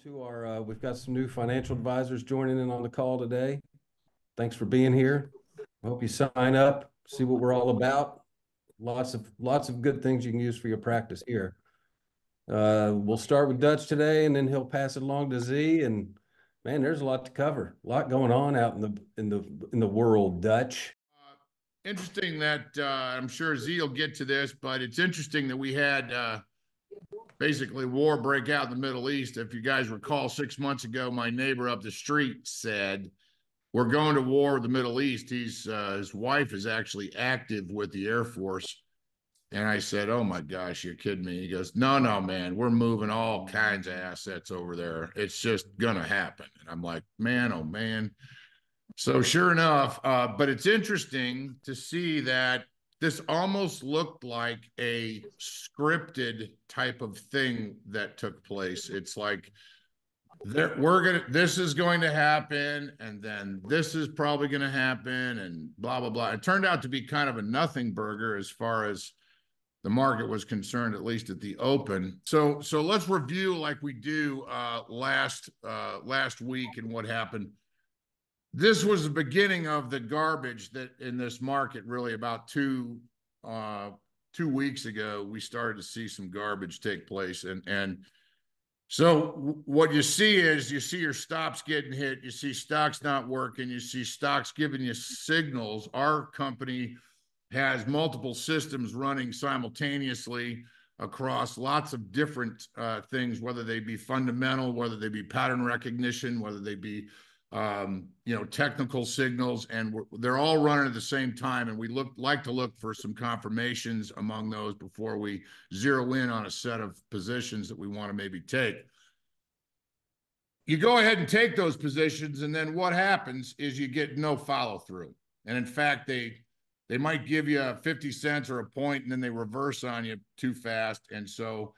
to our, we've got some new financial advisors joining in on the call today. Thanks for being here. I hope you sign up, see what we're all about. Lots of good things you can use for your practice here. We'll start with Dutch today, and then he'll pass it along to Z. And man, there's a lot to cover, a lot going on out in the world, Dutch. Interesting that I'm sure Z will get to this, but it's interesting that we had basically war break out in the Middle East. If you guys recall, 6 months ago, my neighbor up the street said, "We're going to war with the Middle East." His wife is actually active with the Air Force. And I said, "Oh my gosh, you're kidding me." He goes, "No, man, we're moving all kinds of assets over there. It's just going to happen." And I'm like, man, oh man. So sure enough, but it's interesting to see that this almost looked like a scripted type of thing that took place. It's like this is going to happen, and then this is probably going to happen, and blah blah blah. It turned out to be kind of a nothing burger as far as the market was concerned, at least at the open. So let's review like we do last week and what happened. This was the beginning of the garbage that in this market. Really, about 2 weeks ago, we started to see some garbage take place, and so what you see is your stops getting hit, you see stocks not working, you see stocks giving you signals. Our company has multiple systems running simultaneously across lots of different things, whether they be fundamental, whether they be pattern recognition, whether they be technical signals, and they're all running at the same time. And we like to look for some confirmations among those before we zero in on a set of positions that we want to maybe take. You go ahead and take those positions, and then what happens is you get no follow through. And in fact, they might give you 50 cents or a point, and then they reverse on you too fast. And so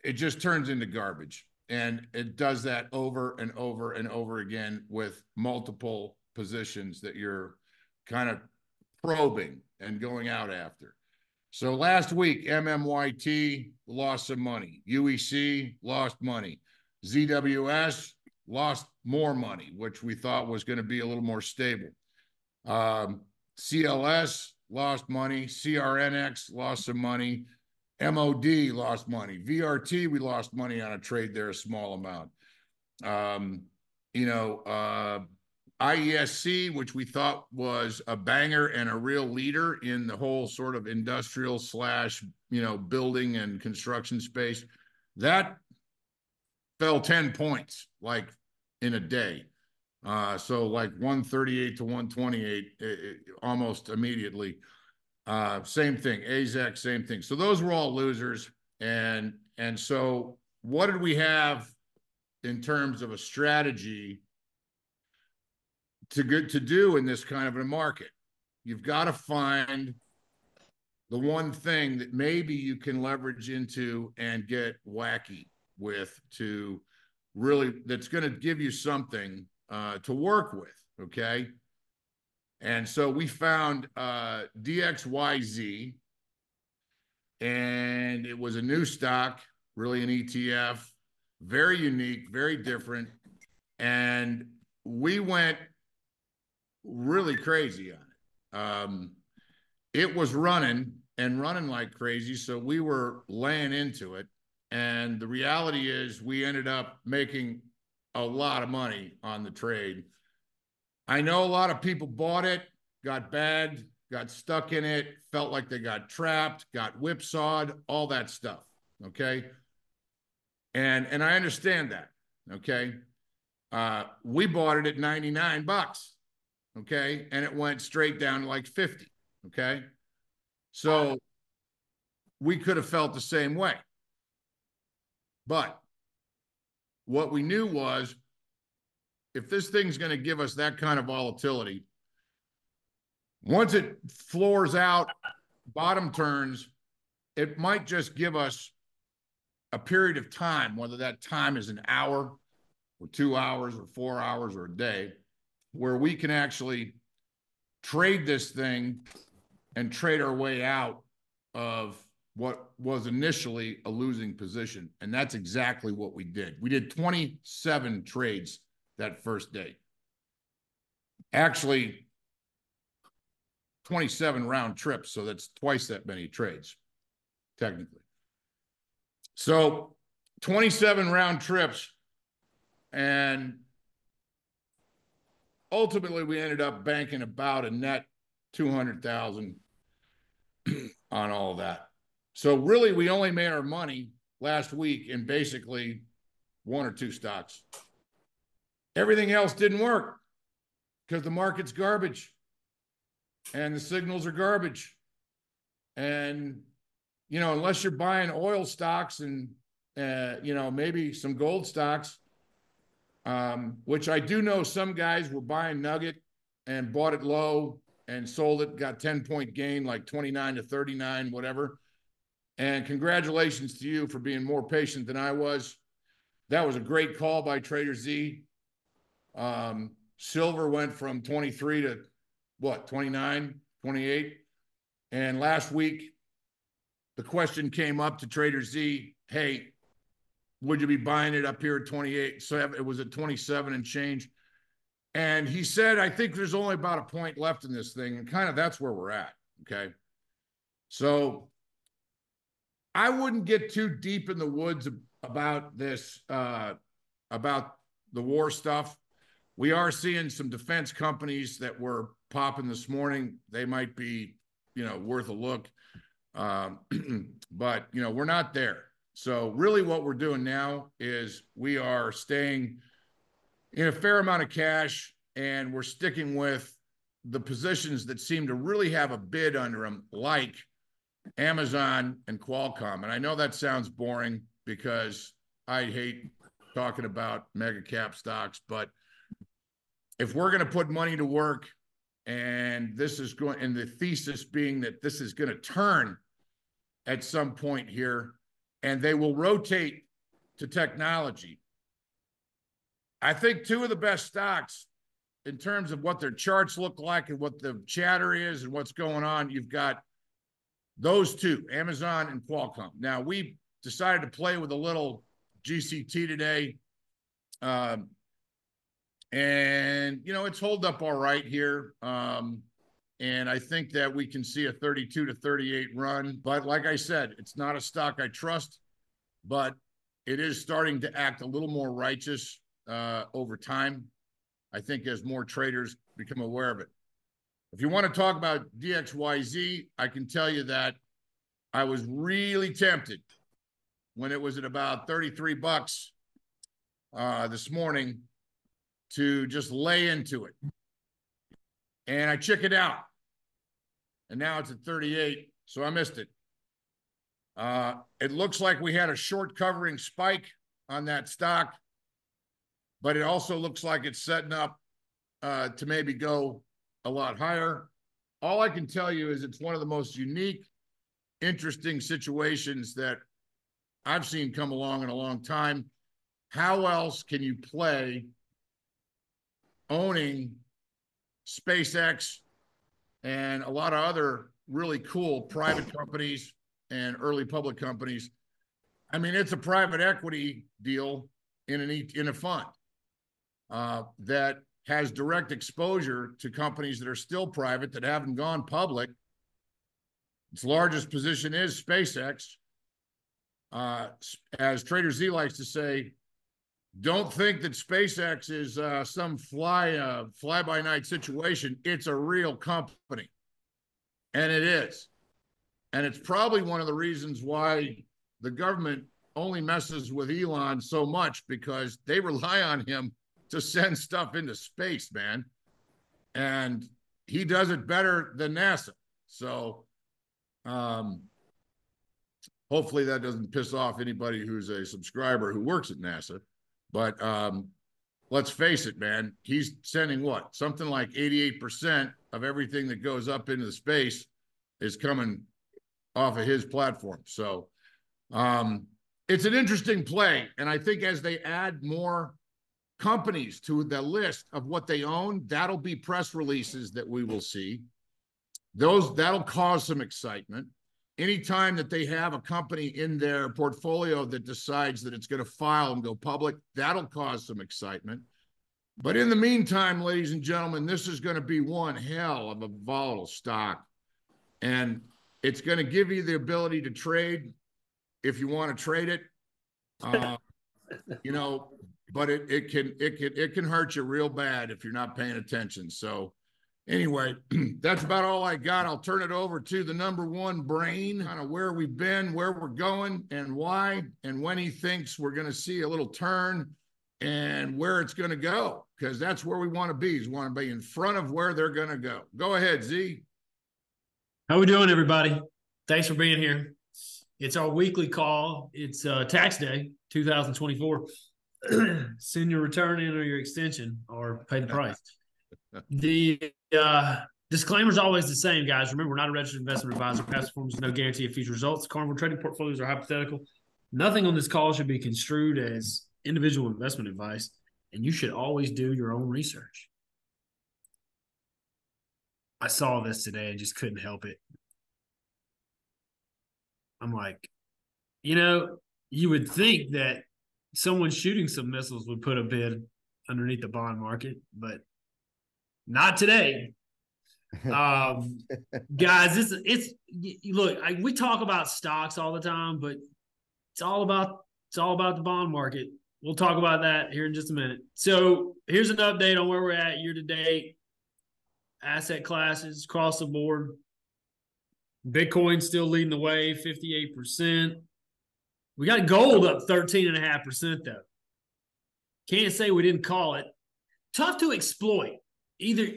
it just turns into garbage. And it does that over and over and over again with multiple positions that you're kind of probing and going out after. So last week, MMYT lost some money. UEC lost money. ZWS lost more money, which we thought was going to be a little more stable. CLS lost money. CRNX lost some money. MOD lost money. VRT, we lost money on a trade there, a small amount. IESC, which we thought was a banger and a real leader in the whole sort of industrial / building and construction space, that fell 10 points like in a day. So like 138 to 128 almost immediately. Same thing, AZEC, same thing. So those were all losers. And so what did we have in terms of a strategy to do in this kind of a market? You've got to find the one thing that maybe you can leverage into and get wacky with that's going to give you something to work with, okay? And so we found DXYZ, and it was a new stock, really an ETF, very unique, very different. And we went really crazy on it. It was running like crazy, so we were laying into it. And the reality is we ended up making a lot of money on the trade. I know a lot of people bought it, got bagged, got stuck in it, felt like they got trapped, got whipsawed, all that stuff, okay? And I understand that, okay? We bought it at 99 bucks, okay? And it went straight down to like 50, okay? So we could have felt the same way. But what we knew was, if this thing's going to give us that kind of volatility, once it floors out, bottom turns, it might just give us a period of time, whether that time is an hour or 2 hours or 4 hours or a day, where we can actually trade this thing and trade our way out of what was initially a losing position. And that's exactly what we did. We did 27 trades that first day. Actually, 27 round trips. So that's twice that many trades, technically. So 27 round trips. And ultimately, we ended up banking about a net 200,000 on all of that. So really, we only made our money last week in basically 1 or 2 stocks. Everything else didn't work because the market's garbage and the signals are garbage. And, you know, unless you're buying oil stocks and, you know, maybe some gold stocks, which I do know some guys were buying Nugget and bought it low and sold it, got 10-point gain, like 29 to 39, whatever. And congratulations to you for being more patient than I was. That was a great call by Trader Z. Silver went from 23 to what, 29, 28. And last week, the question came up to Trader Z, hey, would you be buying it up here at 28? So it was at 27 and change. And he said, I think there's only about a point left in this thing. And kind of that's where we're at. Okay. So I wouldn't get too deep in the woods about this, about the war stuff. We are seeing some defense companies that were popping this morning. They might be, you know, worth a look. But, you know, we're not there. So really what we're doing now is we are staying in a fair amount of cash, and we're sticking with the positions that seem to really have a bid under them, like Amazon and Qualcomm. And I know that sounds boring because I hate talking about mega cap stocks, but if we're going to put money to work, and this is going, and the thesis being that this is going to turn at some point here, and they will rotate to technology. I think 2 of the best stocks in terms of what their charts look like and what the chatter is and what's going on, you've got those 2, Amazon and Qualcomm. Now, we decided to play with a little GCT today. And, you know, it's holed up all right here. And I think that we can see a 32 to 38 run. But like I said, it's not a stock I trust, but it is starting to act a little more righteous over time, I think, as more traders become aware of it. If you want to talk about DXYZ, I can tell you that I was really tempted when it was at about 33 bucks this morning to just lay into it. And I chickened out. And now it's at 38, so I missed it. It looks like we had a short covering spike on that stock, but it also looks like it's setting up to maybe go a lot higher. All I can tell you is it's one of the most unique, interesting situations that I've seen come along in a long time. How else can you play owning SpaceX and a lot of other really cool private companies and early public companies? I mean, it's a private equity deal in a fund that has direct exposure to companies that are still private that haven't gone public. Its largest position is SpaceX. As Trader Z likes to say, don't think that SpaceX is some fly-by-night situation. It's a real company, and it is. And it's probably one of the reasons why the government only messes with Elon so much, because they rely on him to send stuff into space, man. And he does it better than NASA. So hopefully that doesn't piss off anybody who's a subscriber who works at NASA. But let's face it, man, he's sending what? Something like 88% of everything that goes up into the space is coming off of his platform. So it's an interesting play. And I think as they add more companies to the list of what they own, that'll be press releases that we will see. That'll cause some excitement. anytime that they have a company in their portfolio that decides that it's going to file and go public, that'll cause some excitement. But in the meantime, ladies and gentlemen, this is going to be one hell of a volatile stock. And it's going to give you the ability to trade if you want to trade it. You know, but it can hurt you real bad if you're not paying attention. So anyway, that's about all I got. I'll turn it over to the number one brain, kind of where we've been, where we're going, and why, and when he thinks we're going to see a little turn and where it's going to go, because that's where we want to be. We want to be in front of where they're going to go. Go ahead, Z. How we doing, everybody? Thanks for being here. It's our weekly call. It's tax day, 2024. Send your return in or your extension or pay the price. The disclaimer is always the same, guys. Remember, we're not a registered investment advisor. Past performance is no guarantee of future results. Carnivore trading portfolios are hypothetical. Nothing on this call should be construed as individual investment advice, and you should always do your own research. I saw this today and just couldn't help it. I'm like, you would think that someone shooting some missiles would put a bid underneath the bond market, but not today. Guys, look, we talk about stocks all the time, but it's all about the bond market. We'll talk about that here in just a minute. So here's an update on where we're at year to date. Asset classes across the board. Bitcoin still leading the way, 58%. We got gold up 13.5% though. Can't say we didn't call it. Tough to exploit. Either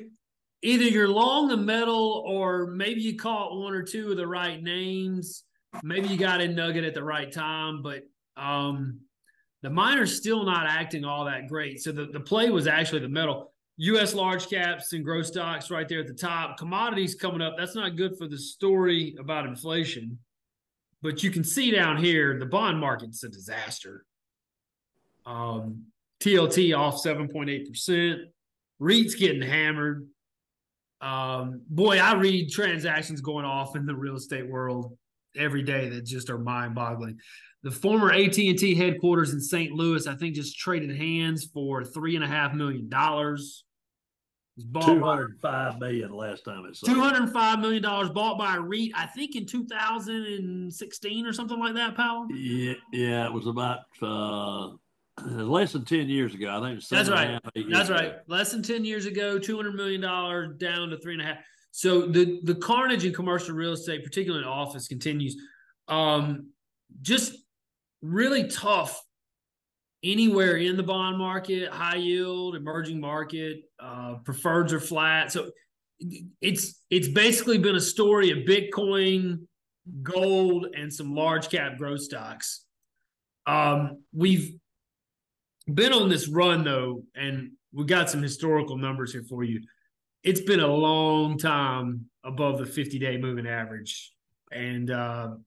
you're long the metal, or maybe you caught one or two of the right names. Maybe you got in Nugget at the right time, but the miner's still not acting all that great. So the play was actually the metal. U.S. large caps and growth stocks right there at the top. Commodities coming up. That's not good for the story about inflation. But you can see down here, the bond market's a disaster. TLT off 7.8%. REITs getting hammered. Boy, I read transactions going off in the real estate world every day that just are mind-boggling. The former AT&T headquarters in St. Louis, I think, just traded hands for $3.5 million. $205 million last time it sold. $205 million bought by a REIT, I think in 2016 or something like that, Powell. Yeah, it was about less than 10 years ago. I think it was that's right. That's right. Ago. Less than 10 years ago, $200 million down to 3.5. So the carnage in commercial real estate, particularly in office, continues. Just really tough anywhere in the bond market, high yield, emerging market, preferreds are flat. So it's basically been a story of Bitcoin, gold, and some large cap growth stocks. We've been on this run though, and we got some historical numbers here for you. It's been a long time above the 50-day moving average, and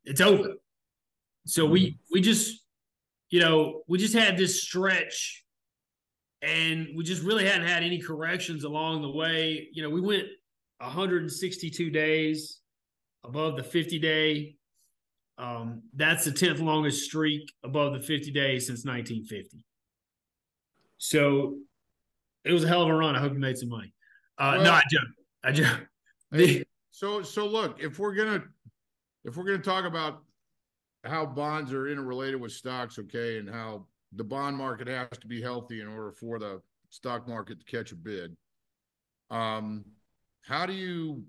it's over. So we just had this stretch, and we just really hadn't had any corrections along the way. We went 162 days above the 50-day. That's the 10th longest streak above the 50 days since 1950. So it was a hell of a run. I hope you made some money. No, I joke. Hey, so look, if we're gonna talk about how bonds are interrelated with stocks, okay, and how the bond market has to be healthy in order for the stock market to catch a bid. How do you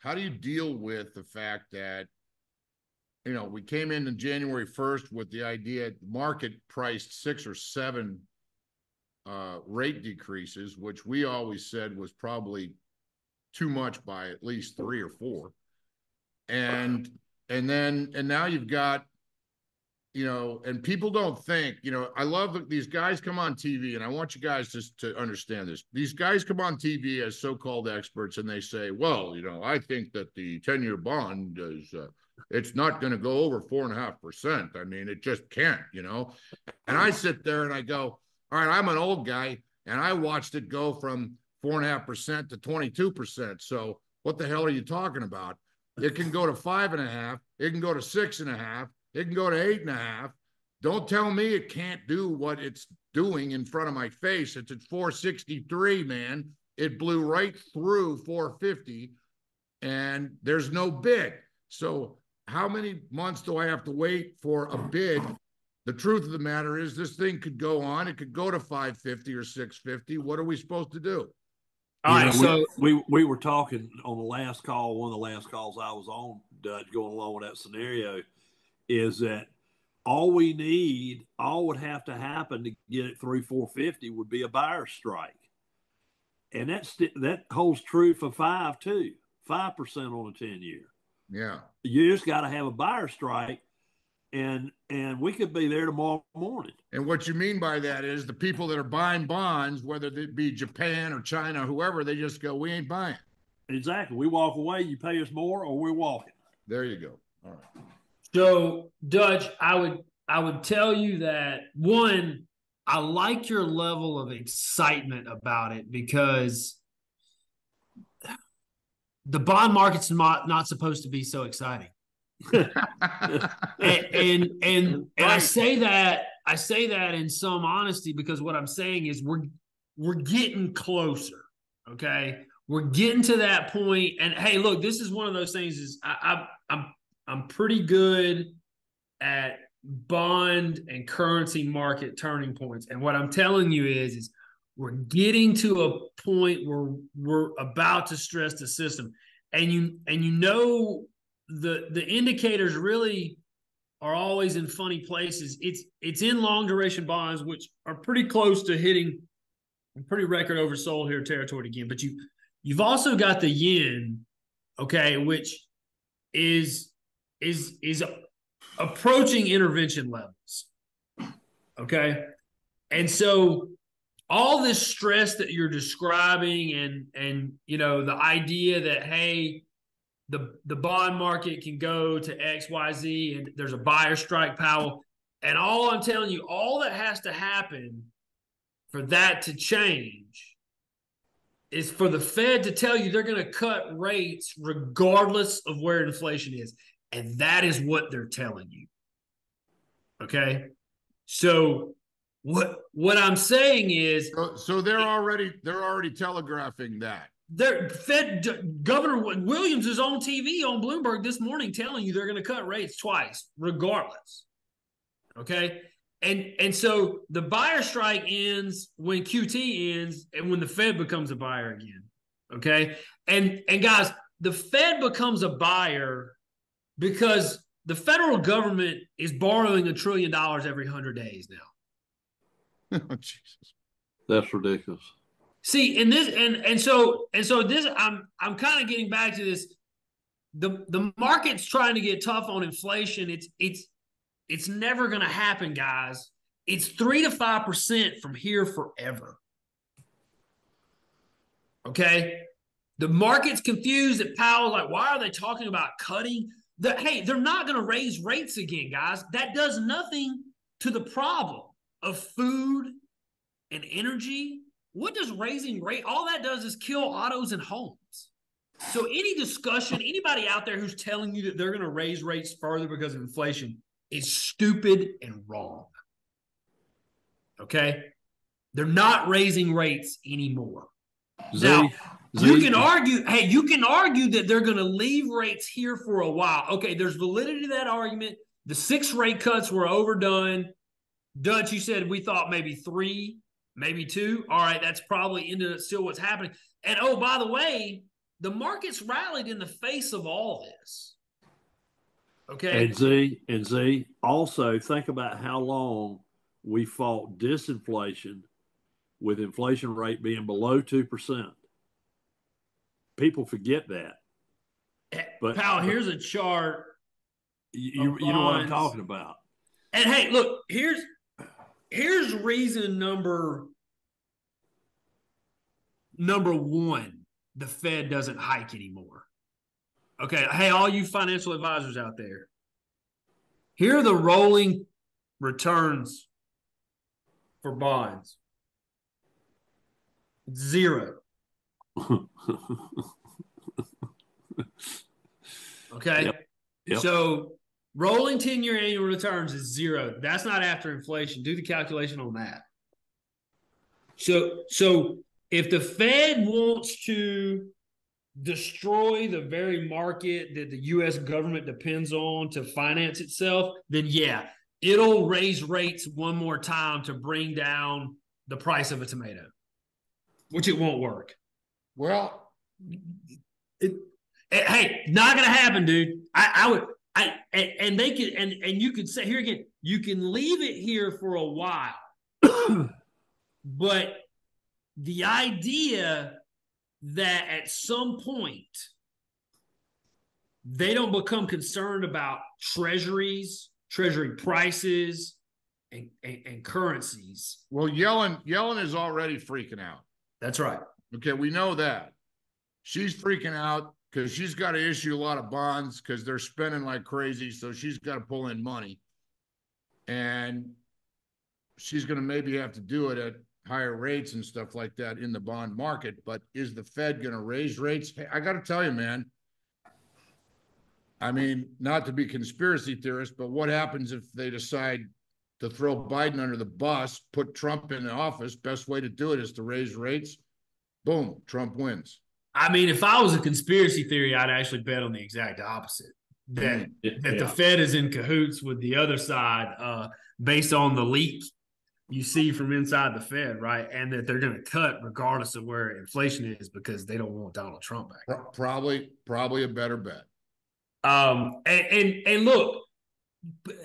deal with the fact that we came in January 1st with the idea the market priced 6 or 7 rate decreases, which we always said was probably too much by at least 3 or 4, and now you've got, and people don't think, I love that these guys come on TV, and I want you guys just to understand this. These guys come on TV as so-called experts, and they say, well, I think that the 10-year bond is, it's not going to go over 4.5%. I mean, it just can't, And I sit there and I go, all right, I'm an old guy, and I watched it go from 4.5% to 22%. So what the hell are you talking about? It can go to 5.5. It can go to 6.5. It can go to 8.5. Don't tell me it can't do what it's doing in front of my face. It's at 463, man. It blew right through 450, and there's no bid. So how many months do I have to wait for a bid? The truth of the matter is this thing could go on. It could go to 550 or 650. What are we supposed to do? All right, so we were talking on the last call, one of the last calls I was on, Dutch, going along with that scenario, is that all would have to happen to get it through 450 would be a buyer strike. And that holds true for 5 too, 5% on a 10-year. Yeah. You just got to have a buyer strike, and we could be there tomorrow morning. And what you mean by that is the people that are buying bonds, whether it be Japan or China, whoever, they just go, we ain't buying. Exactly. We walk away, you pay us more, or we're walking. There you go. All right. So, Dutch, I would tell you that, one, I like your level of excitement about it because the bond market's not supposed to be so exciting. and I say that in some honesty because what I'm saying is we're getting closer. Okay, we're getting to that point. And hey, look, this is one of those things. Is I'm pretty good at bond and currency market turning points. And what I'm telling you is we're getting to a point where we're about to stress the system. And you know the indicators really are always in funny places. It's in long duration bonds, which are pretty close to hitting pretty record oversold here territory again. But you've also got the yen, okay, which is approaching intervention levels. Okay. And so all this stress that you're describing and you know, the idea that, hey, the bond market can go to XYZ and there's a buyer strike power. And all I'm telling you, all that has to happen for that to change is for the Fed to tell you they're going to cut rates regardless of where inflation is. And that is what they're telling you. Okay. So what I'm saying is, so they're already telegraphing that. Governor Williams is on TV on Bloomberg this morning telling you they're going to cut rates twice, regardless. Okay. And so the buyer strike ends when QT ends and when the Fed becomes a buyer again. Okay. And guys, the Fed becomes a buyer because the federal government is borrowing $1 trillion every 100 days now. Oh, Jesus. That's ridiculous. See, in this and so this, I'm kind of getting back to this. The market's trying to get tough on inflation. It's never going to happen, guys. It's 3 to 5% from here forever. Okay, the market's confused at Powell. Like, why are they talking about cutting? Hey, they're not going to raise rates again, guys. That does nothing to the problem of food and energy. What does raising rate? All that does is kill autos and homes. So any discussion, anybody out there who's telling you that they're going to raise rates further because of inflation is stupid and wrong. Okay? They're not raising rates anymore. Now, you can argue that they're going to leave rates here for a while. Okay, there's validity to that argument. The 6 rate cuts were overdone. Dutch, you said we thought maybe 3. Maybe 2. All right, that's probably still what's happening. And oh, by the way, the market's rallied in the face of all this. Okay. And Z, also think about how long we fought disinflation with inflation rate being below 2%. People forget that. But Pal, here's a chart. You know what I'm talking about. And hey, look, here's reason number 1, the Fed doesn't hike anymore. Okay, hey, all you financial advisors out there, here are the rolling returns for bonds. 0. Okay. Yep. So rolling 10-year annual returns is 0. That's not after inflation. Do the calculation on that. So if the Fed wants to destroy the very market that the U.S. government depends on to finance itself, then yeah, it'll raise rates one more time to bring down the price of a tomato, which it won't work. Well, Hey, not gonna happen, dude. And they could, and you could say here again, you can leave it here for a while, but the idea that at some point they don't become concerned about treasuries, treasury prices, and currencies. well, Yellen is already freaking out. That's right. Okay, we know that. She's freaking out because she's got to issue a lot of bonds because they're spending like crazy. So she's got to pull in money. And she's going to maybe have to do it at higher rates and stuff like that in the bond market. But is the Fed going to raise rates? Hey, I got to tell you, man. I mean, not to be conspiracy theorists, but what happens if they decide to throw Biden under the bus, put Trump in the office? Best way to do it is to raise rates. Boom, Trump wins. I mean, if I was a conspiracy theory, I'd actually bet on the exact opposite. That the Fed is in cahoots with the other side based on the leak you see from inside the Fed, right? And that they're going to cut regardless of where inflation is because they don't want Donald Trump back. Probably a better bet. And look,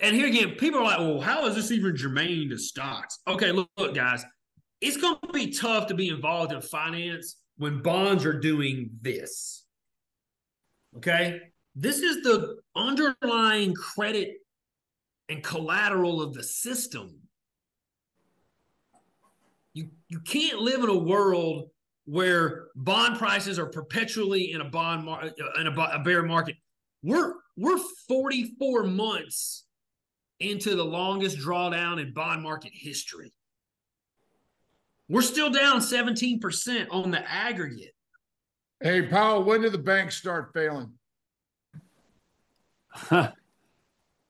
and here again, people are like, well, how is this even germane to stocks? Okay, look, guys, it's going to be tough to be involved in finance when bonds are doing this. Okay? This is the underlying credit and collateral of the system. You can't live in a world where bond prices are perpetually in a bond market, in a bear market. We're 44 months into the longest drawdown in bond market history. We're still down 17% on the aggregate. Hey, Powell, when do the banks start failing?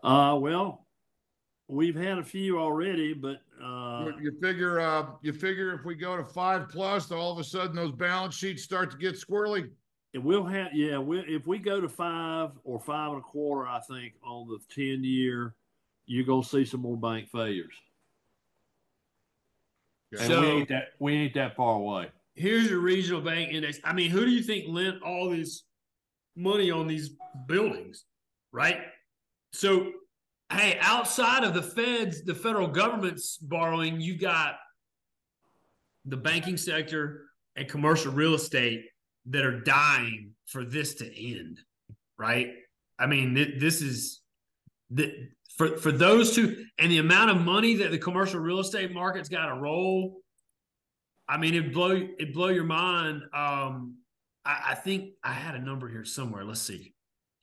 Well, we've had a few already, but you figure if we go to 5+, all of a sudden those balance sheets start to get squirrely. we'll have if we go to 5 or 5.25, I think on the 10-year, you're gonna see some more bank failures. Okay. And we ain't that far away. Here's your regional bank index. I mean, who do you think lent all this money on these buildings, right? So, hey, outside of the Feds, the federal government's borrowing, you got the banking sector and commercial real estate that are dying for this to end, right? I mean, this is for those two, and the amount of money that the commercial real estate market's got to roll. I mean, it'd blow your mind. I think I had a number here somewhere. Let's see.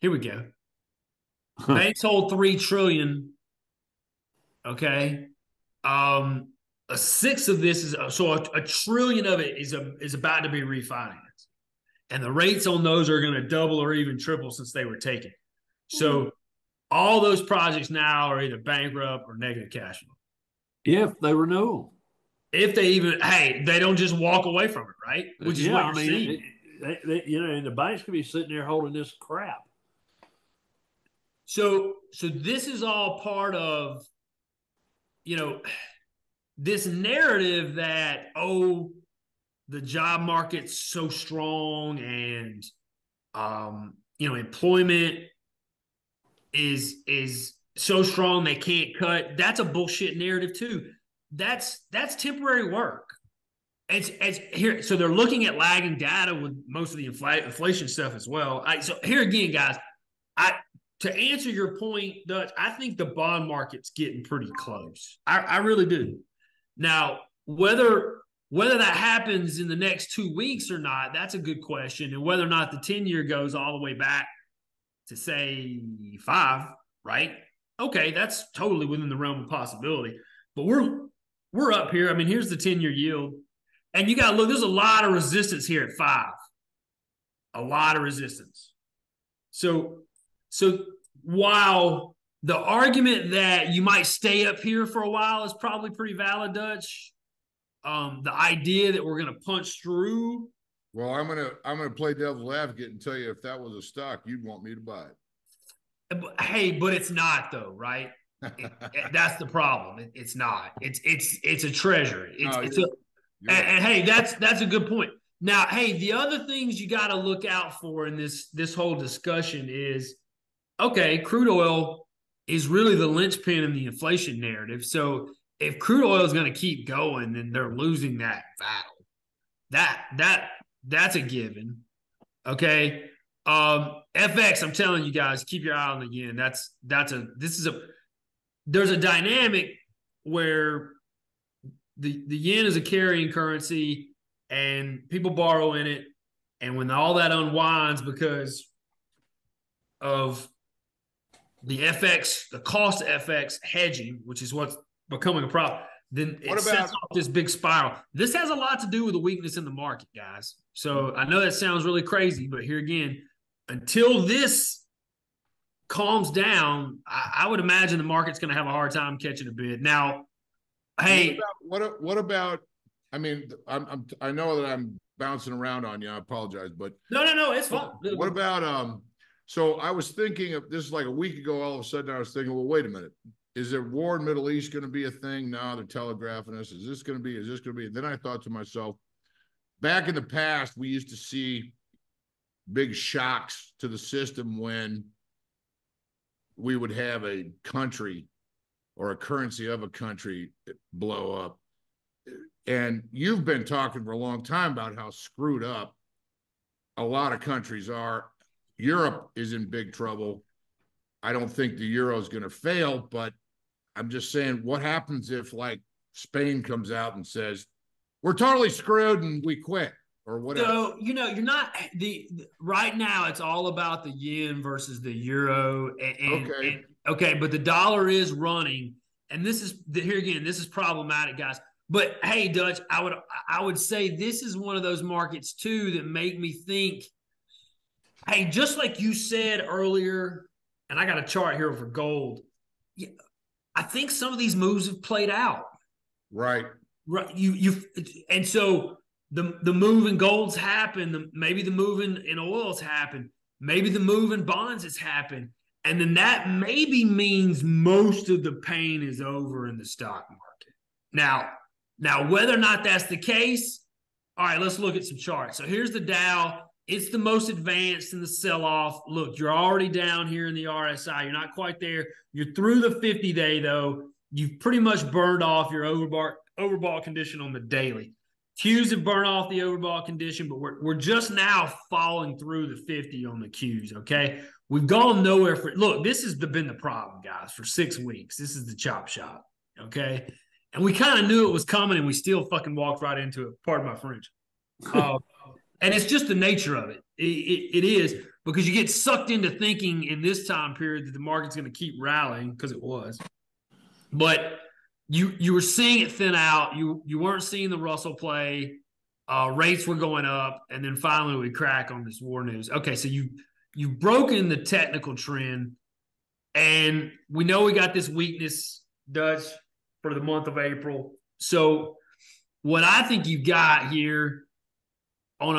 Here we go. Banks hold $3 trillion. Okay. A sixth of this is so a trillion of it is about to be refinanced, and the rates on those are going to double or even triple since they were taken. So all those projects now are either bankrupt or negative cash flow. If they renew. If they even, hey, they don't just walk away from it, right? Which is what you're seeing. And the banks could be sitting there holding this crap. So this is all part of, this narrative that, the job market's so strong and, employment is so strong they can't cut. That's a bullshit narrative too. That's temporary work. It's here. So they're looking at lagging data with most of the inflation stuff as well. So here again, guys, to answer your point, Dutch, I think the bond market's getting pretty close. I really do. Now, whether that happens in the next 2 weeks or not, that's a good question. And whether or not the 10-year goes all the way back to say 5, right? Okay, that's totally within the realm of possibility. But we're up here. I mean, here's the 10-year yield. And you got to look, there's a lot of resistance here at 5. A lot of resistance. So So while the argument that you might stay up here for a while is probably pretty valid, Dutch, the idea that we're going to punch through. Well, I'm gonna play devil's advocate and tell you if that was a stock, you'd want me to buy it. Hey, but it's not though, right? That's the problem. It's not. It's a treasure. And hey, that's a good point. Now, hey, the other things you got to look out for in this whole discussion is, okay, crude oil is really the linchpin in the inflation narrative. So if crude oil is going to keep going, then they're losing that battle. That's a given. Okay. FX, I'm telling you guys, keep your eye on the yen. There's a dynamic where the yen is a carrying currency and people borrow in it. And when all that unwinds because of the FX, the cost of FX hedging, which is what's becoming a problem, then it sets off this big spiral. This has a lot to do with the weakness in the market, guys. So I know that sounds really crazy, but here again, until this calms down, I would imagine the market's going to have a hard time catching a bid. Now, hey, what about? I mean, I know that I'm bouncing around on you. I apologize, but no, it's fine. What about So I was thinking of this like a week ago. All of a sudden, I was thinking, well, wait a minute. Is there war in the Middle East going to be a thing? No, they're telegraphing us. Is this going to be? Is this going to be? And then I thought to myself, back in the past, we used to see big shocks to the system when we would have a country or a currency of a country blow up. And you've been talking for a long time about how screwed up a lot of countries are. Europe is in big trouble. I don't think the euro is going to fail, but I'm just saying, what happens if like Spain comes out and says, we're totally screwed and we quit or whatever? So, you're not right now. It's all about the yen versus the euro. Okay, but the dollar is running. And this is problematic, guys. But hey, Dutch, I would say this is one of those markets too that make me think, hey, just like you said earlier, and I got a chart here for gold. Yeah, I think some of these moves have played out. Right. And so the move in gold's happened. Maybe the move in oil's happened. Maybe the move in bonds has happened. And then that maybe means most of the pain is over in the stock market. Now, whether or not that's the case, all right, let's look at some charts. So here's the Dow. It's the most advanced in the sell-off. Look, you're already down here in the RSI. You're not quite there. You're through the 50-day, though. You've pretty much burned off your overbought condition on the daily. Qs have burned off the overbought condition, but we're just now falling through the 50 on the Qs, okay? We've gone nowhere look, this has been the problem, guys, for 6 weeks. This is the chop shop, okay? And we kind of knew it was coming, and we still fucking walked right into it. Pardon my French. And it's just the nature of it. It is, because you get sucked into thinking in this time period that the market's going to keep rallying, because it was. But you were seeing it thin out. You weren't seeing the Russell play. Rates were going up, and then finally we crack on this war news. Okay, so you've broken the technical trend, and we know we got this weakness, Dutch, for the month of April. So what I think you got here on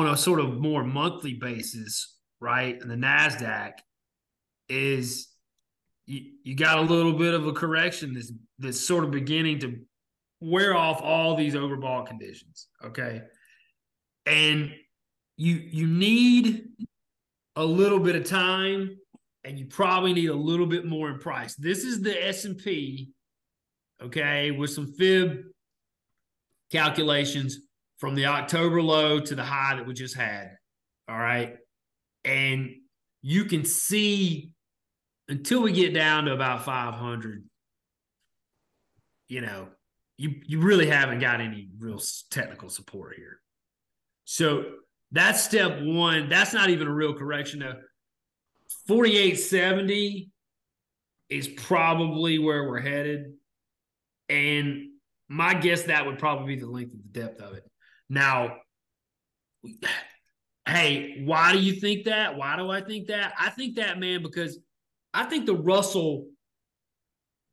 a sort of more monthly basis, right, in the NASDAQ, is you got a little bit of a correction that's sort of beginning to wear off all these overbought conditions, okay? And you need a little bit of time, and you probably need a little bit more in price. This is the S&P, okay, with some fib calculations from the October low to the high that we just had, all right? And you can see until we get down to about 500, you really haven't got any real technical support here. So that's step one. That's not even a real correction, though. 48.70 is probably where we're headed. And my guess that would probably be the length of the depth of it. Now, Hey, why do you think that? Why do I think that? I think that, man, because I think the Russell,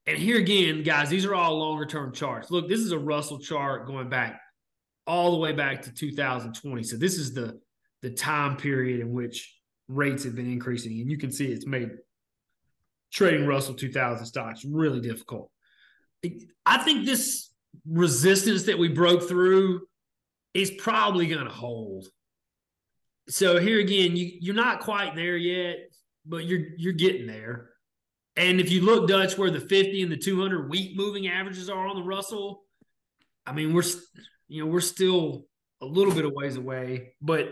and here again, guys, these are all longer term charts. Look, this is a Russell chart going back all the way back to 2020. So this is the time period in which rates have been increasing. And you can see it's made trading Russell 2000 stocks really difficult. I think this resistance that we broke through is probably going to hold. So here again, you're not quite there yet, but you're getting there. And if you look, Dutch, where the 50 and the 200 week moving averages are on the Russell, I mean, we're still a little bit of ways away, but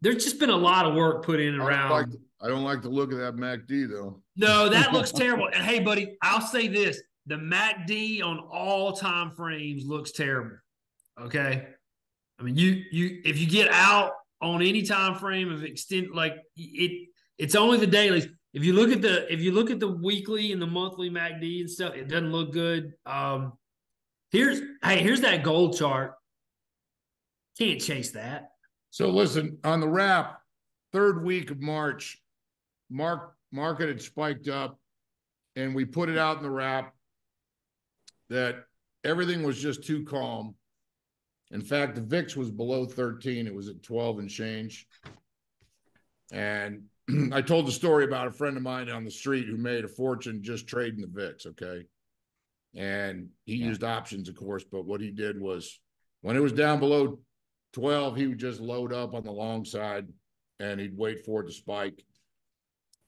there's just been a lot of work put in and around. I don't like the look of that MACD though. No, that looks terrible. And hey, buddy, I'll say this: the MACD on all time frames looks terrible. Okay, I mean, if you get out on any time frame of extent, like it's only the dailies. If you look at the weekly and the monthly MACD and stuff, it doesn't look good. Here's that gold chart. Can't chase that. So listen, on the wrap, third week of March, market had spiked up, and we put it out in the wrap that everything was just too calm. In fact, the VIX was below 13. It was at 12 and change. And I told the story about a friend of mine on the street who made a fortune just trading the VIX, okay? And he used options, of course, but what he did was when it was down below 12, he would just load up on the long side and he'd wait for it to spike.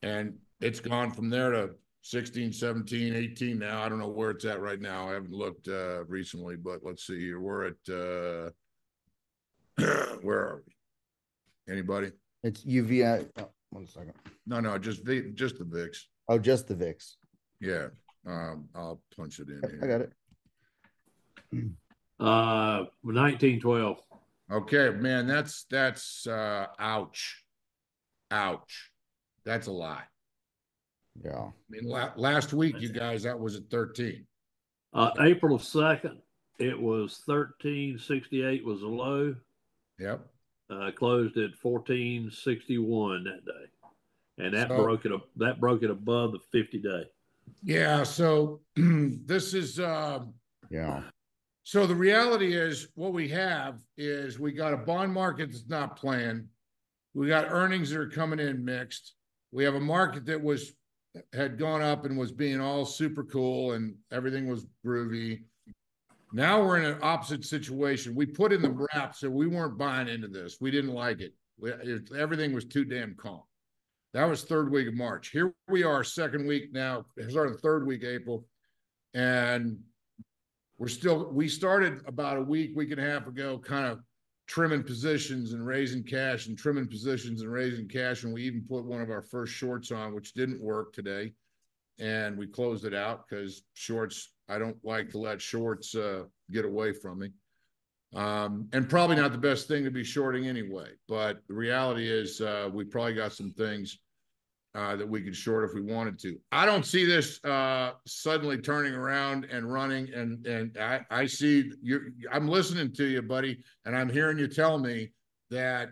And it's gone from there to 16, 17, 18 now. I don't know where it's at right now. I haven't looked recently, but let's see here. We're at, where are we? Anybody? It's UVI. Oh, 1 second. No, just the VIX. Oh, just the VIX. Yeah. I'll punch it in here. I got it. 1912. Okay, man, that's ouch. That's a lot. Yeah. I mean, last week, you guys, that was at 13. April 2nd, it was 1368 was a low. Yep. Closed at 1461 that day, and that broke it above the 50-day. Yeah. So this is Yeah. So the reality is what we have is we got a bond market that's not playing. We got earnings that are coming in mixed. We have a market that had gone up and was being all super cool and everything was groovy. Now we're in an opposite situation. We put in the wrap, so we weren't buying into this. We didn't like it. Everything was too damn calm. That was third week of March. Here we are, second week now. It's our third week, April. And we started about a week and a half ago, kind of trimming positions and raising cash and trimming positions and raising cash. And we even put one of our first shorts on, which didn't work today. And we closed it out because shorts, I don't like to let shorts get away from me. And probably not the best thing to be shorting anyway. But the reality is we probably got some things that we could short if we wanted to. I don't see this suddenly turning around and running. And I see I'm listening to you, buddy, and I'm hearing you tell me that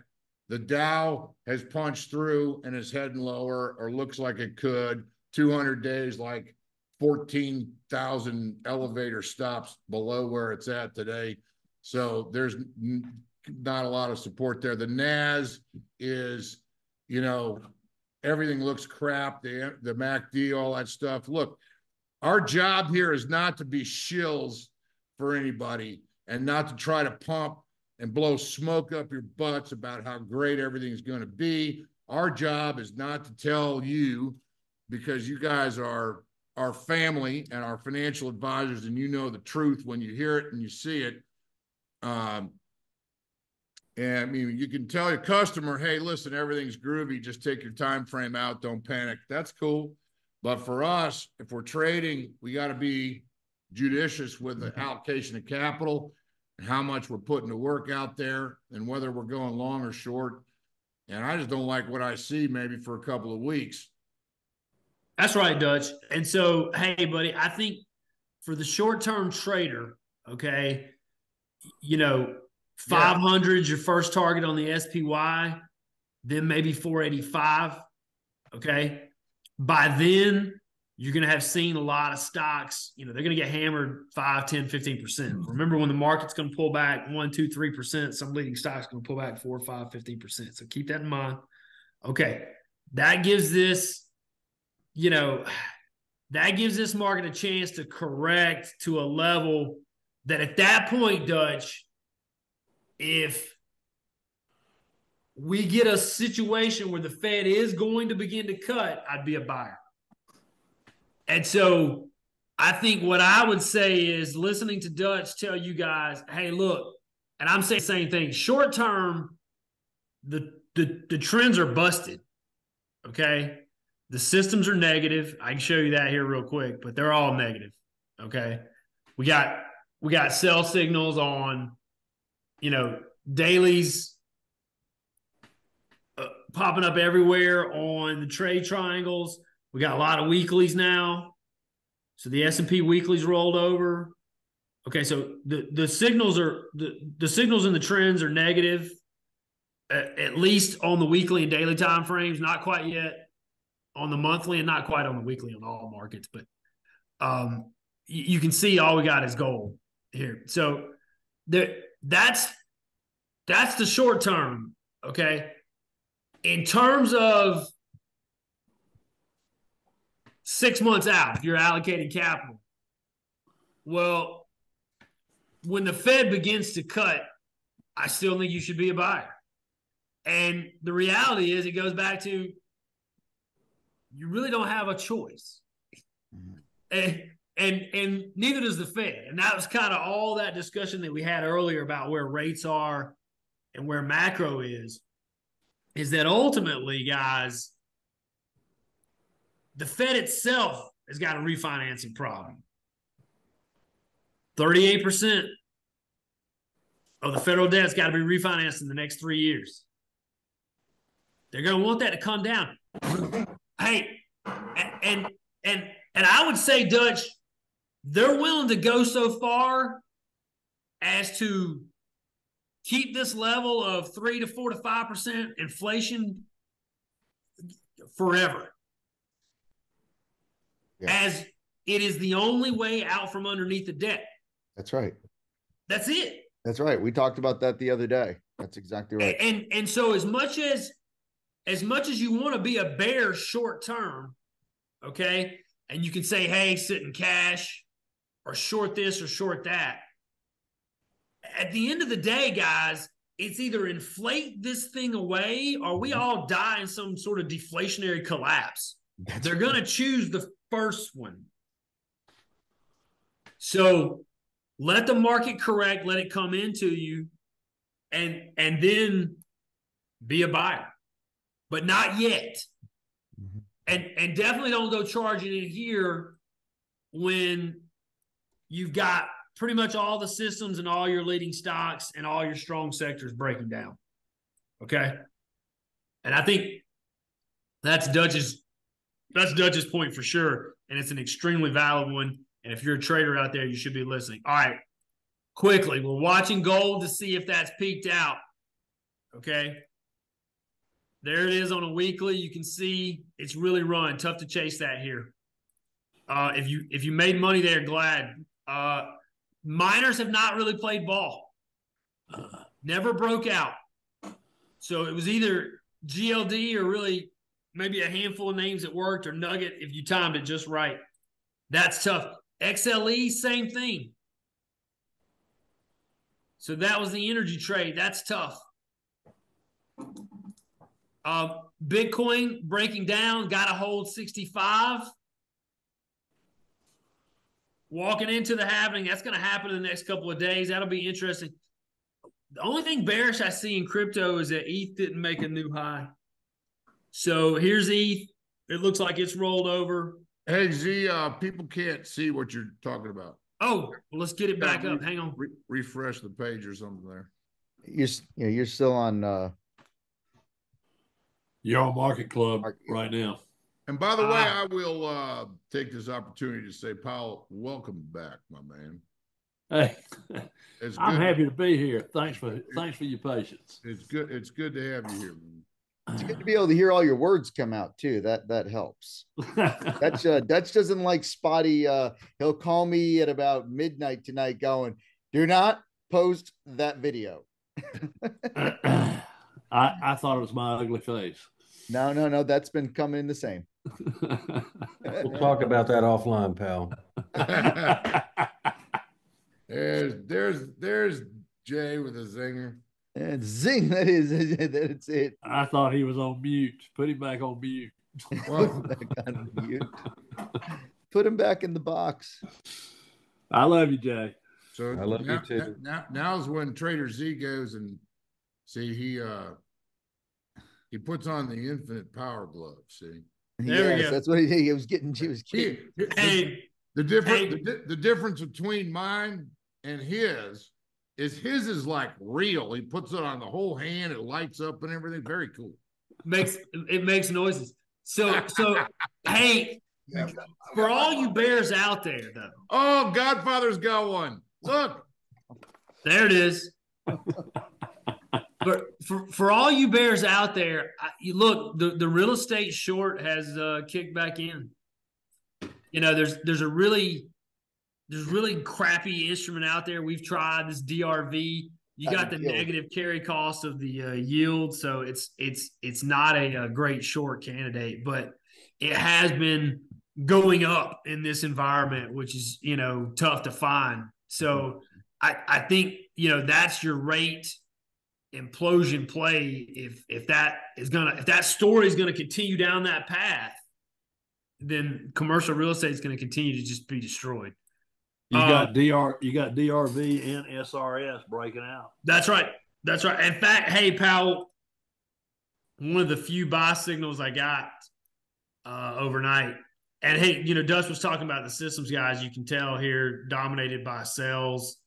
the Dow has punched through and is heading lower, or looks like it could. 200 days, like 14,000 elevator stops below where it's at today. So there's not a lot of support there. The NAS is, everything looks crap. The MACD, all that stuff. Look, our job here is not to be shills for anybody and not to try to pump and blow smoke up your butts about how great everything's going to be. Our job is not to tell you, because you guys are our family and our financial advisors, and you know the truth when you hear it and you see it. And I mean, you can tell your customer, hey, listen, everything's groovy. Just take your time frame out. Don't panic. That's cool. But for us, if we're trading, we got to be judicious with the allocation of capital and how much we're putting to work out there and whether we're going long or short. And I just don't like what I see maybe for a couple of weeks. That's right, Dutch. And so, hey, buddy, I think for the short-term trader, okay, 500 is your first target on the SPY. then maybe 485. Okay. By then, you're going to have seen a lot of stocks, they're going to get hammered 5, 10, 15%. Remember, when the market's going to pull back 1, 2, 3%, some leading stocks going to pull back 4, 5, 15%. So keep that in mind. Okay. That gives this, market a chance to correct to a level that at that point, Dutch, if we get a situation where the Fed is going to begin to cut, I'd be a buyer. And so I think what I would say is, listening to Dutch tell you guys, hey, look, and I'm saying the same thing. Short term, the trends are busted. Okay. The systems are negative. I can show you that here real quick, but they're all negative. Okay. We got sell signals on, dailies popping up everywhere on the trade triangles. We got a lot of weeklies now. So the S&P weeklies rolled over. Okay, so the signals are the signals and the trends are negative, at least on the weekly and daily time frames. Not quite yet on the monthly, and not quite on the weekly on all markets. But you can see all we got is gold here. So that's the short term. Okay, in terms of 6 months out, if you're allocating capital, well, when the Fed begins to cut, I still think you should be a buyer. And the reality is, it goes back to, you really don't have a choice. And neither does the Fed. And that was kind of all that discussion that we had earlier about where rates are and where macro is that ultimately, guys, the Fed itself has got a refinancing problem. 38% of the federal debt's got to be refinanced in the next 3 years. They're going to want that to come down. Hey, and I would say, Dutch, they're willing to go so far as to keep this level of 3 to 4 to 5% inflation forever. Yeah. As it is the only way out from underneath the debt. That's right. That's it. That's right. We talked about that the other day. That's exactly right. And so as much as you want to be a bear short term, okay, and you can say, hey, sit in cash or short this or short that. At the end of the day, guys, it's either inflate this thing away or we all die in some sort of deflationary collapse. They're going to choose the first one. So let the market correct, let it come into you, and then be a buyer. But not yet. And definitely don't go charging in here when you've got pretty much all the systems and all your leading stocks and all your strong sectors breaking down. Okay? And I think that's Dutch's point for sure, and it's an extremely valid one. And if you're a trader out there, you should be listening. All right, quickly, we're watching gold to see if that's peaked out. Okay, there it is on a weekly. You can see it's really run. Tough to chase that here. If you made money there, glad. Miners have not really played ball. Never broke out. So it was either GLD or really maybe a handful of names that worked, or Nugget if you timed it just right. That's tough. XLE, same thing. So that was the energy trade. That's tough. Bitcoin breaking down, got to hold 65. Walking into the halving, that's going to happen in the next couple of days. That'll be interesting. The only thing bearish I see in crypto is that ETH didn't make a new high. So here's ETH. It looks like it's rolled over. Hey, Z, people can't see what you're talking about. Oh, well, let's get it back up. Hang on. Refresh the page or something there. You're still on. You're on Market Club right now. And by the way, I will take this opportunity to say, Powell, welcome back, my man. Hey, I'm happy to be here. Thanks for your patience. It's good to have you here, man. It's good to be able to hear all your words come out too. That helps. Dutch doesn't like spotty. He'll call me at about midnight tonight, going, "Do not post that video." I thought it was my ugly face. No. That's been coming in the same. We'll talk about that offline, pal. There's Jay with a zinger. And zing, that's it. I thought he was on mute. Put him back on mute. Put him back on mute. Put him back in the box. I love you, Jay. So I love you too. Now's when Trader Z goes and see he puts on the infinite power glove. See, There we go. That's what he was getting. Hey, the difference between mine and his is like real. He puts it on the whole hand, it lights up and everything. Very cool. it makes noises. So hey, for all you bears out there, though. Oh, Godfather's got one. Look, There it is. But for all you bears out there, you look, the real estate short has kicked back in. You know, there's really crappy instrument out there. We've tried this DRV. You got the negative carry cost of the yield, so it's not a great short candidate, but it has been going up in this environment, which is, you know, tough to find. So I think, you know, that's your rate implosion play. If that story is gonna continue down that path, then commercial real estate is going to continue to just be destroyed. You got DRV and SRS breaking out. That's right. In fact, hey, pal, one of the few buy signals I got overnight. And hey, you know, Dutch was talking about the systems guys. You can tell here, dominated by sales,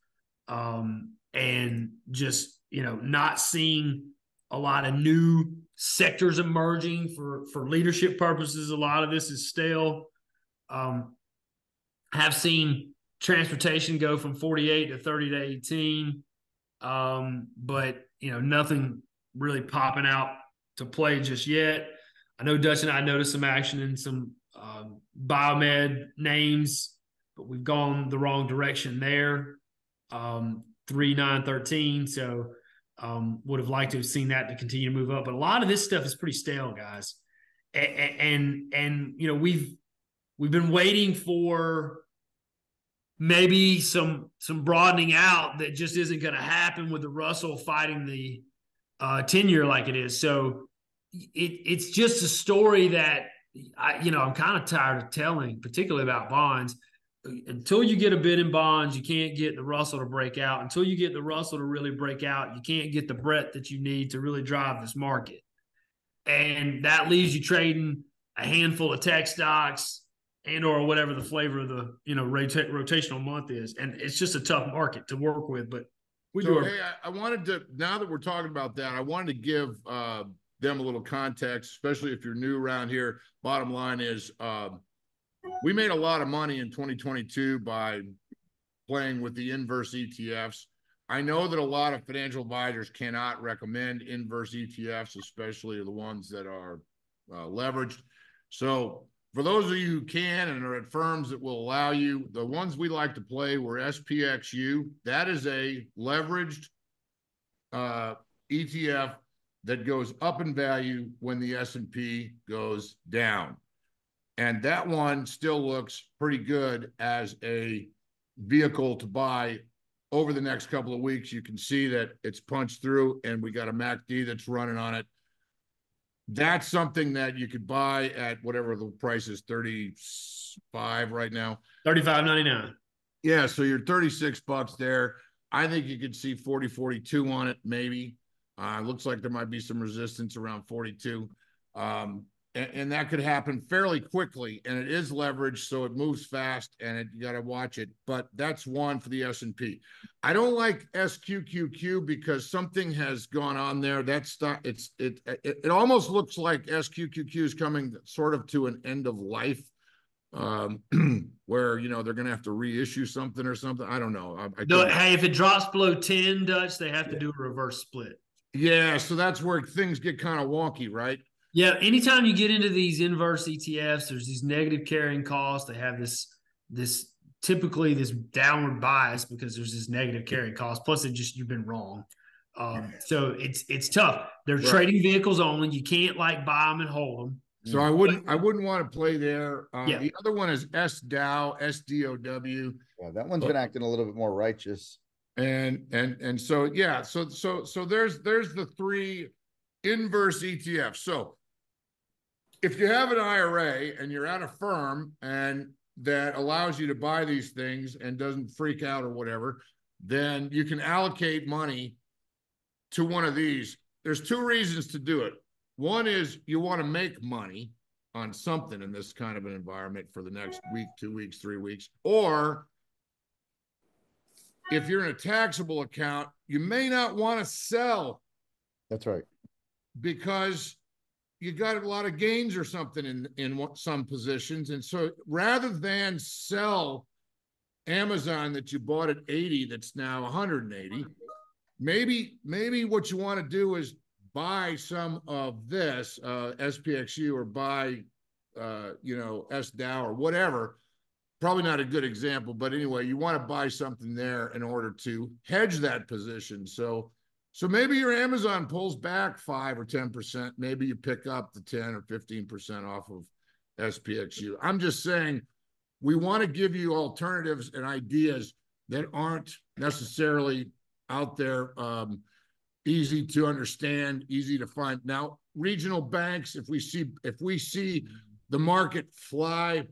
and just, you know, not seeing a lot of new sectors emerging for leadership purposes. A lot of this is stale. Have seen transportation go from 48 to 30 to 18. But, you know, nothing really popping out to play just yet. I know Dutch and I noticed some action in some biomed names, but we've gone the wrong direction there. 3, 9, 13. So would have liked to have seen that to continue to move up. But a lot of this stuff is pretty stale, guys. And you know, we've been waiting for maybe some broadening out that just isn't going to happen with the Russell fighting the 10-year like it is. So it's just a story that I'm kind of tired of telling, particularly about bonds. Until you get a bid in bonds, you can't get the Russell to break out. Until you get the Russell to really break out, you can't get the breadth that you need to really drive this market. And that leaves you trading a handful of tech stocks and or whatever the flavor of the, you know, rotational month is. And it's just a tough market to work with. But I wanted to, now that we're talking about that, I wanted to give them a little context, especially if you're new around here. Bottom line is we made a lot of money in 2022 by playing with the inverse ETFs. I know that a lot of financial advisors cannot recommend inverse ETFs, especially the ones that are leveraged. So for those of you who can and are at firms that will allow you, the ones we like to play were SPXU. That is a leveraged ETF that goes up in value when the S&P goes down. And that one still looks pretty good as a vehicle to buy over the next couple of weeks. You can see that it's punched through and we got a MACD that's running on it. That's something that you could buy at whatever the price is, 35 right now. 35.99. Yeah, so you're $36 there. I think you could see 40, 42 on it, maybe. Looks like there might be some resistance around 42. And that could happen fairly quickly, and it is leveraged, so it moves fast, and you got to watch it. But that's one for the S&P. I don't like SQQQ because something has gone on there. That's not, it almost looks like SQQQ is coming sort of to an end of life, where, you know, they're going to have to reissue something or something. I don't know. Hey, if it drops below 10, Dutch, they have to do a reverse split. Yeah, so that's where things get kind of wonky, right? Yeah, anytime you get into these inverse ETFs, there's these negative carrying costs. They have this typically this downward bias because there's this negative carrying cost. Plus, you've been wrong. So it's tough. They're Right. trading vehicles only. You can't like buy them and hold them. So I wouldn't want to play there. Yeah. The other one is SDOW, SDOW. Yeah, that one's been acting a little bit more righteous. And so yeah, so there's the three inverse ETFs. So if you have an IRA and you're at a firm and that allows you to buy these things and doesn't freak out or whatever, then you can allocate money to one of these. There's two reasons to do it. One is you want to make money on something in this kind of an environment for the next week, 2 weeks, 3 weeks, or if you're in a taxable account, you may not want to sell. That's right. Because you got a lot of gains or something in some positions. And so rather than sell Amazon that you bought at 80, that's now 180, maybe what you want to do is buy some of this SPXU or buy, SDOW or whatever. Probably not a good example, but anyway, you want to buy something there in order to hedge that position. So maybe your Amazon pulls back 5 or 10%. Maybe you pick up the 10 or 15% off of SPXU. I'm just saying we want to give you alternatives and ideas that aren't necessarily out there, easy to understand, easy to find. Now, regional banks, if we see the market fly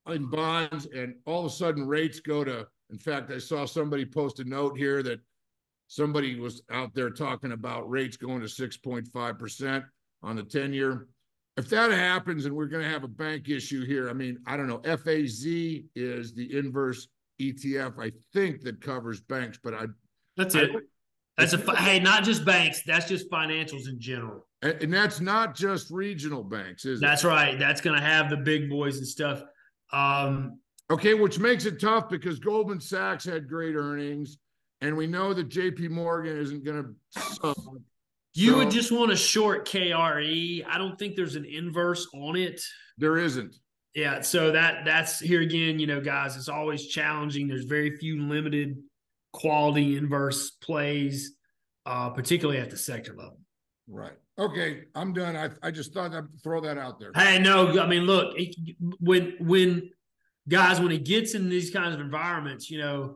in bonds and all of a sudden rates go to, in fact, I saw somebody post a note here that somebody was out there talking about rates going to 6.5% on the 10-year. If that happens and we're going to have a bank issue here, I mean, I don't know, FAZ is the inverse ETF, I think, that covers banks, but That's it. Hey, not just banks. That's just financials in general. And that's not just regional banks, is it? That's right. That's going to have the big boys and stuff. Okay, which makes it tough because Goldman Sachs had great earnings, and we know that JP Morgan isn't going to suck. You would just want to short KRE. I don't think there's an inverse on it. There isn't. Yeah, so that's here again, guys, it's always challenging. There's very few limited quality inverse plays, particularly at the sector level. Right. Okay, I'm done. I just thought I'd throw that out there. Hey, no, I mean, look, when guys, when it gets in these kinds of environments, there's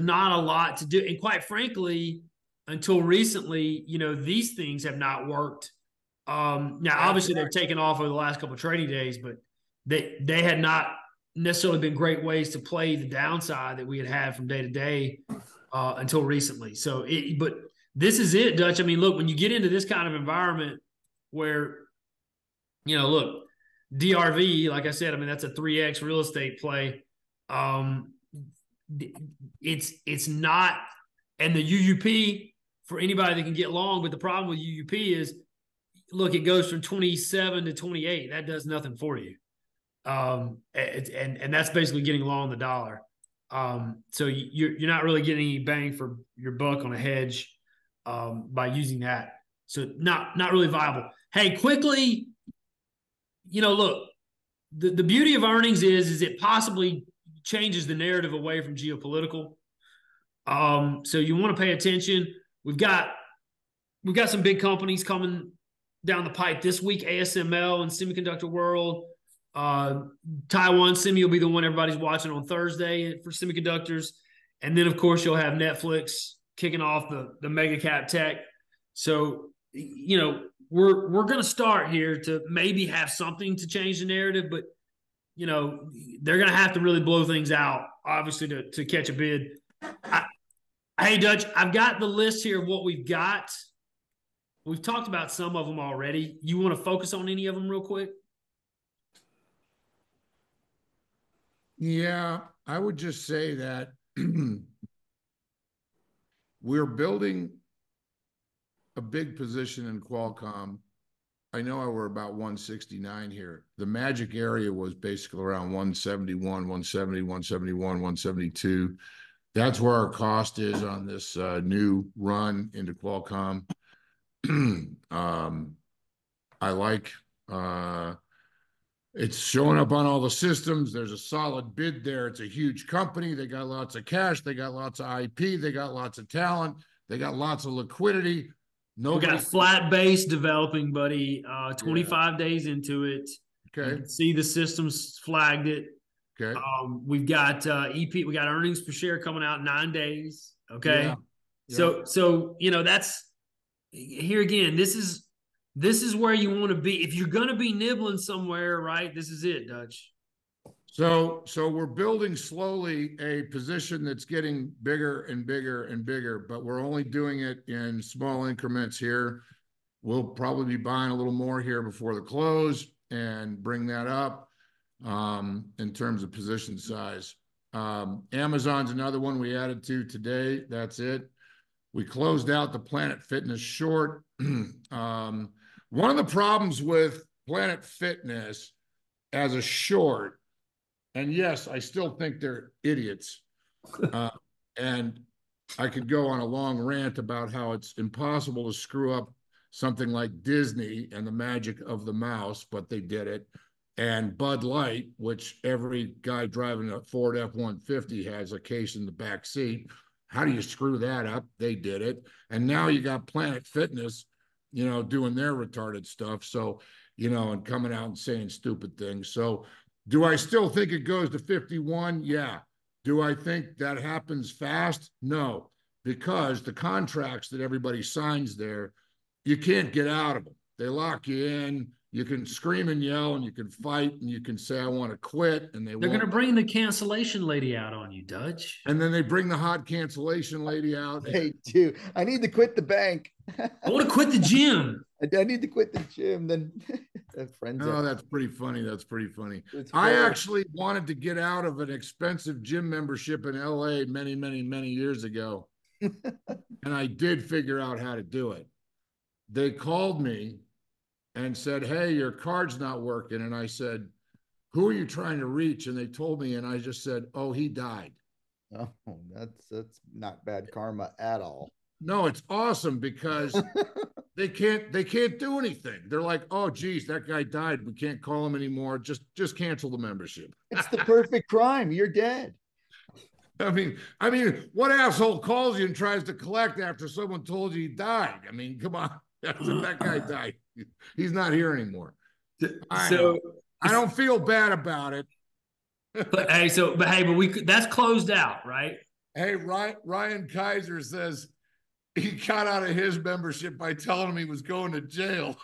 not a lot to do. And quite frankly, until recently, these things have not worked. Now, obviously, they've taken off over the last couple of trading days, but they had not necessarily been great ways to play the downside that we had from day to day until recently. So, but this is it, Dutch. I mean, look, when you get into this kind of environment where, look, DRV, like I said, I mean, that's a 3X real estate play. It's not, and the UUP for anybody that can get long, but the problem with UUP is, look, it goes from 27 to 28. That does nothing for you. And that's basically getting long the dollar. So you're not really getting any bang for your buck on a hedge by using that. So not really viable. Hey, quickly, look, the beauty of earnings is it possibly changes the narrative away from geopolitical. So you want to pay attention. We've got some big companies coming down the pipe this week, ASML and Semiconductor World. Taiwan Semi will be the one everybody's watching on Thursday for semiconductors. And then, of course, you'll have Netflix kicking off the mega cap tech. So, we're going to start here to maybe have something to change the narrative, but, they're going to have to really blow things out, obviously, to catch a bid. Hey, Dutch, I've got the list here of what we've got. We've talked about some of them already. You want to focus on any of them real quick? Yeah, I would just say that we're building a big position in Qualcomm. I know we're about 169 here. The magic area was basically around 171, 170, 171, 172. That's where our cost is on this new run into Qualcomm. I like it's showing up on all the systems. There's a solid bid there. It's a huge company. They got lots of cash. They got lots of IP. They got lots of talent. They got lots of liquidity. We got flat base developing, buddy. 25 days into it. Okay. You can see the systems flagged it. Okay. We've got EP. We got earnings per share coming out in 9 days. Okay. Yeah. So that's here again. This is where you want to be. If you're going to be nibbling somewhere, right? This is it, Dutch. So we're building slowly a position that's getting bigger and bigger and bigger, but we're only doing it in small increments here. We'll probably be buying a little more here before the close and bring that up in terms of position size. Amazon's another one we added to today. That's it. We closed out the Planet Fitness short. One of the problems with Planet Fitness as a short, and yes, I still think they're idiots. And I could go on a long rant about how it's impossible to screw up something like Disney and the magic of the mouse, but they did it. And Bud Light, which every guy driving a Ford F-150 has a case in the back seat. How do you screw that up? They did it. And now you got Planet Fitness, doing their retarded stuff. So, and coming out and saying stupid things. So do I still think it goes to 51? Yeah. Do I think that happens fast? No, because the contracts that everybody signs there, you can't get out of them. They lock you in. You can scream and yell and you can fight and you can say, I want to quit. And they're going to bring the cancellation lady out on you, Dutch. And then they bring the hot cancellation lady out. They do. I need to quit the bank. I want to quit the gym. I need to quit the gym. Then friends. Oh, that's pretty funny. That's pretty funny. I actually wanted to get out of an expensive gym membership in LA many, many, many years ago. And I did figure out how to do it. They called me and said, hey, your card's not working. And I said, who are you trying to reach? And they told me, and I just said, oh, he died. Oh, that's not bad karma at all. No, it's awesome because they can't do anything. They're like, oh, geez, that guy died. We can't call him anymore. Just cancel the membership. It's the perfect crime. You're dead. I mean, what asshole calls you and tries to collect after someone told you he died? I mean, come on. That guy died. He's not here anymore. I don't feel bad about it. But that's closed out, right? Hey, Ryan Kaiser says he got out of his membership by telling him he was going to jail.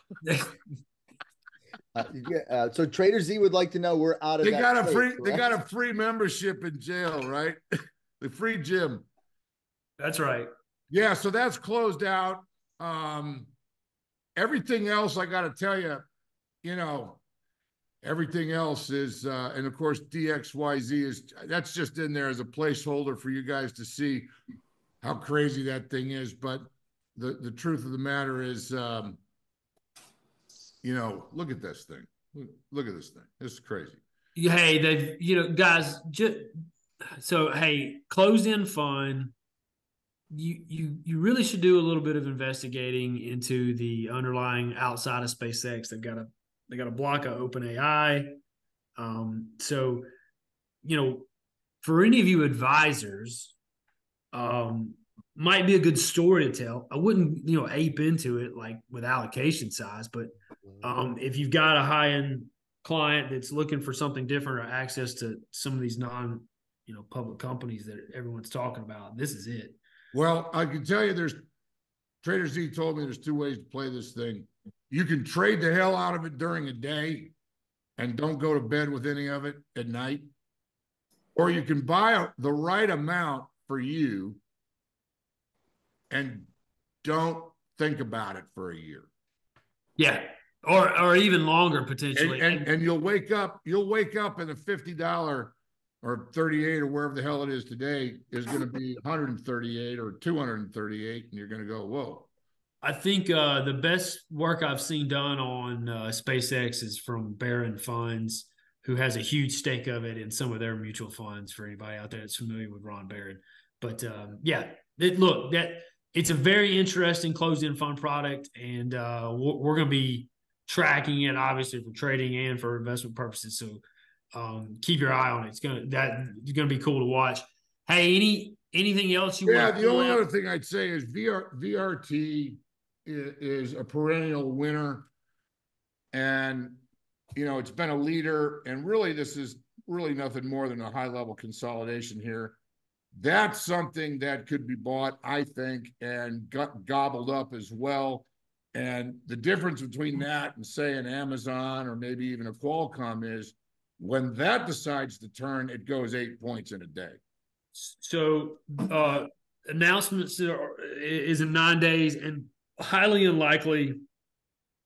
So Trader Z would like to know we're out of. They got a free membership in jail, right? The free gym. That's right. Yeah, so that's closed out. Everything else, I got to tell you, everything else is, and of course, DXYZ that's just in there as a placeholder for you guys to see how crazy that thing is. But the truth of the matter is, look at this thing. Look at this thing. This is crazy. Hey, they've, guys, closed-end fund. You really should do a little bit of investigating into the underlying outside of SpaceX. They got a block of OpenAI. So, for any of you advisors, might be a good story to tell. I wouldn't, ape into it like with allocation size, but if you've got a high-end client that's looking for something different or access to some of these public companies that everyone's talking about, this is it. Well, I can tell you Trader Z told me there's two ways to play this thing. You can trade the hell out of it during a day and don't go to bed with any of it at night. Or you can buy the right amount for you and don't think about it for a year. Yeah. Or even longer potentially. And you'll wake up in a $50 or 38 or wherever the hell it is today is going to be 138 or 238. And you're going to go, whoa. I think the best work I've seen done on SpaceX is from Barron Funds, who has a huge stake of it in some of their mutual funds for anybody out there that's familiar with Ron Barron. But yeah, it's a very interesting closed-end fund product, and we're going to be tracking it obviously for trading and for investment purposes. So keep your eye on it. It's gonna be cool to watch. Hey, anything else you want? Yeah, the only other thing I'd say is VRT is a perennial winner, and it's been a leader. And really, this is really nothing more than a high-level consolidation here. That's something that could be bought, I think, and gobbled up as well. And the difference between that and, say, an Amazon or maybe even a Qualcomm is when that decides to turn, it goes 8 points in a day. So announcements is in 9 days, and highly unlikely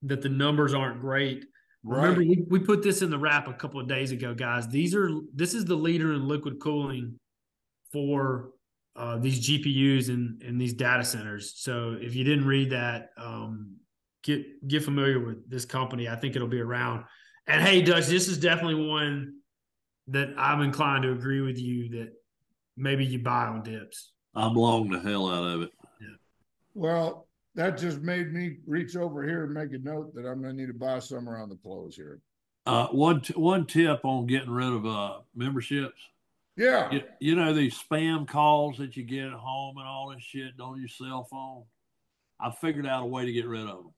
that the numbers aren't great. Right. Remember, we put this in the wrap a couple of days ago, guys. This is the leader in liquid cooling for these GPUs and these data centers. So if you didn't read that, get familiar with this company. I think it'll be around. And hey, Dutch, this is definitely one that I'm inclined to agree with you that maybe you buy on dips. I'm long the hell out of it. Yeah. Well, that just made me reach over here and make a note that I'm going to need to buy some around the close here. One tip on getting rid of memberships. Yeah. You know, these spam calls that you get at home and all this shit on your cell phone. I figured out a way to get rid of them.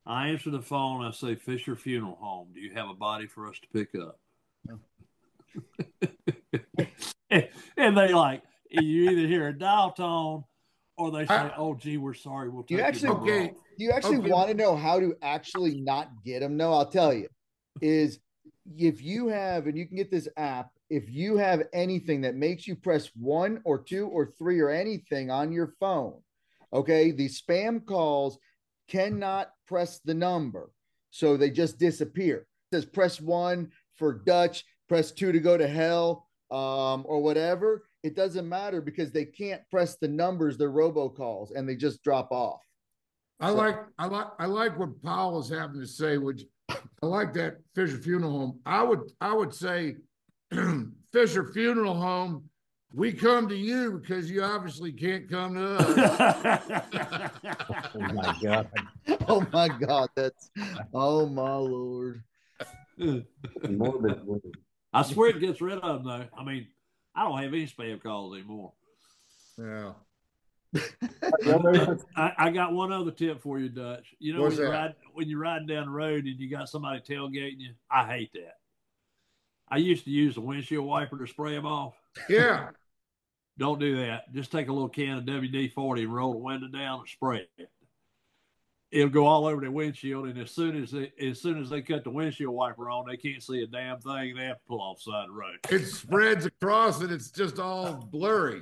I answer the phone. I say, Fisher Funeral Home, do you have a body for us to pick up? And they you either hear a dial tone or they say, oh, gee, we're sorry. We'll take Do you actually want to know how to actually not get them? No, I'll tell you. Is if you have, and you can get this app, if you have anything that makes you press 1 or 2 or 3 or anything on your phone, okay, the spam calls cannot press the number. So they just disappear. It says press 1 for Dutch, press 2 to go to hell, or whatever. It doesn't matter because they can't press the numbers, they're robocalls, and they just drop off. I like what Powell is having to say, which I like that Fisher Funeral Home. I would say, Fisher Funeral Home, we come to you because you obviously can't come to us. Oh my God. Oh my God. Oh my Lord. I swear it gets rid of them though. I mean, I don't have any spam calls anymore. Yeah. I got one other tip for you, Dutch. You know, when you're riding down the road and you got somebody tailgating you, I hate that. I used to use a windshield wiper to spray them off. Yeah. Don't do that. Just take a little can of WD-40 and roll the window down and spray it. It'll go all over the windshield, and as soon as they cut the windshield wiper on, they can't see a damn thing. They have to pull off the side of the road. It spreads across, and it's just all blurry.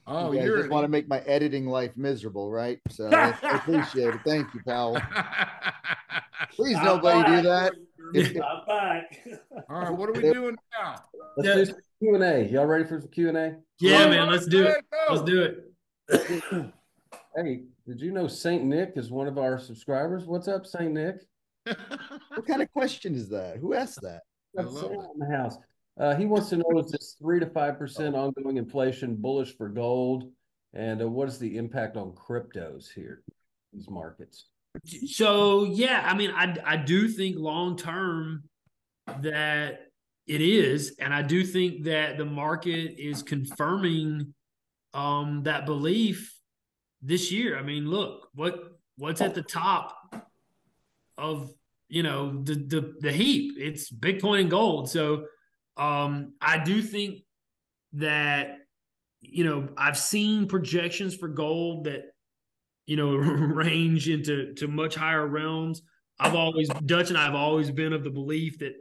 Oh, you just want to make my editing life miserable, right? So I appreciate it. Thank you, Powell. Please, nobody do that. I'm back. All right, what are we doing now? Let's do some Q&A. Y'all ready for some Q&A? Yeah, man, let's do it. Let's do it. Hey, did you know Saint Nick is one of our subscribers? What's up, Saint Nick? What kind of question is that? Who asked that? That's in the house. He wants to know, is this 3 to 5% ongoing inflation bullish for gold? And what is the impact on cryptos here, these markets? So, yeah, I mean, I do think long term that it is. And I do think that the market is confirming that belief this year. I mean, look, what's at the top of, the heap? It's Bitcoin and gold. So I do think that, I've seen projections for gold that, range into much higher realms. Dutch and I have always been of the belief that,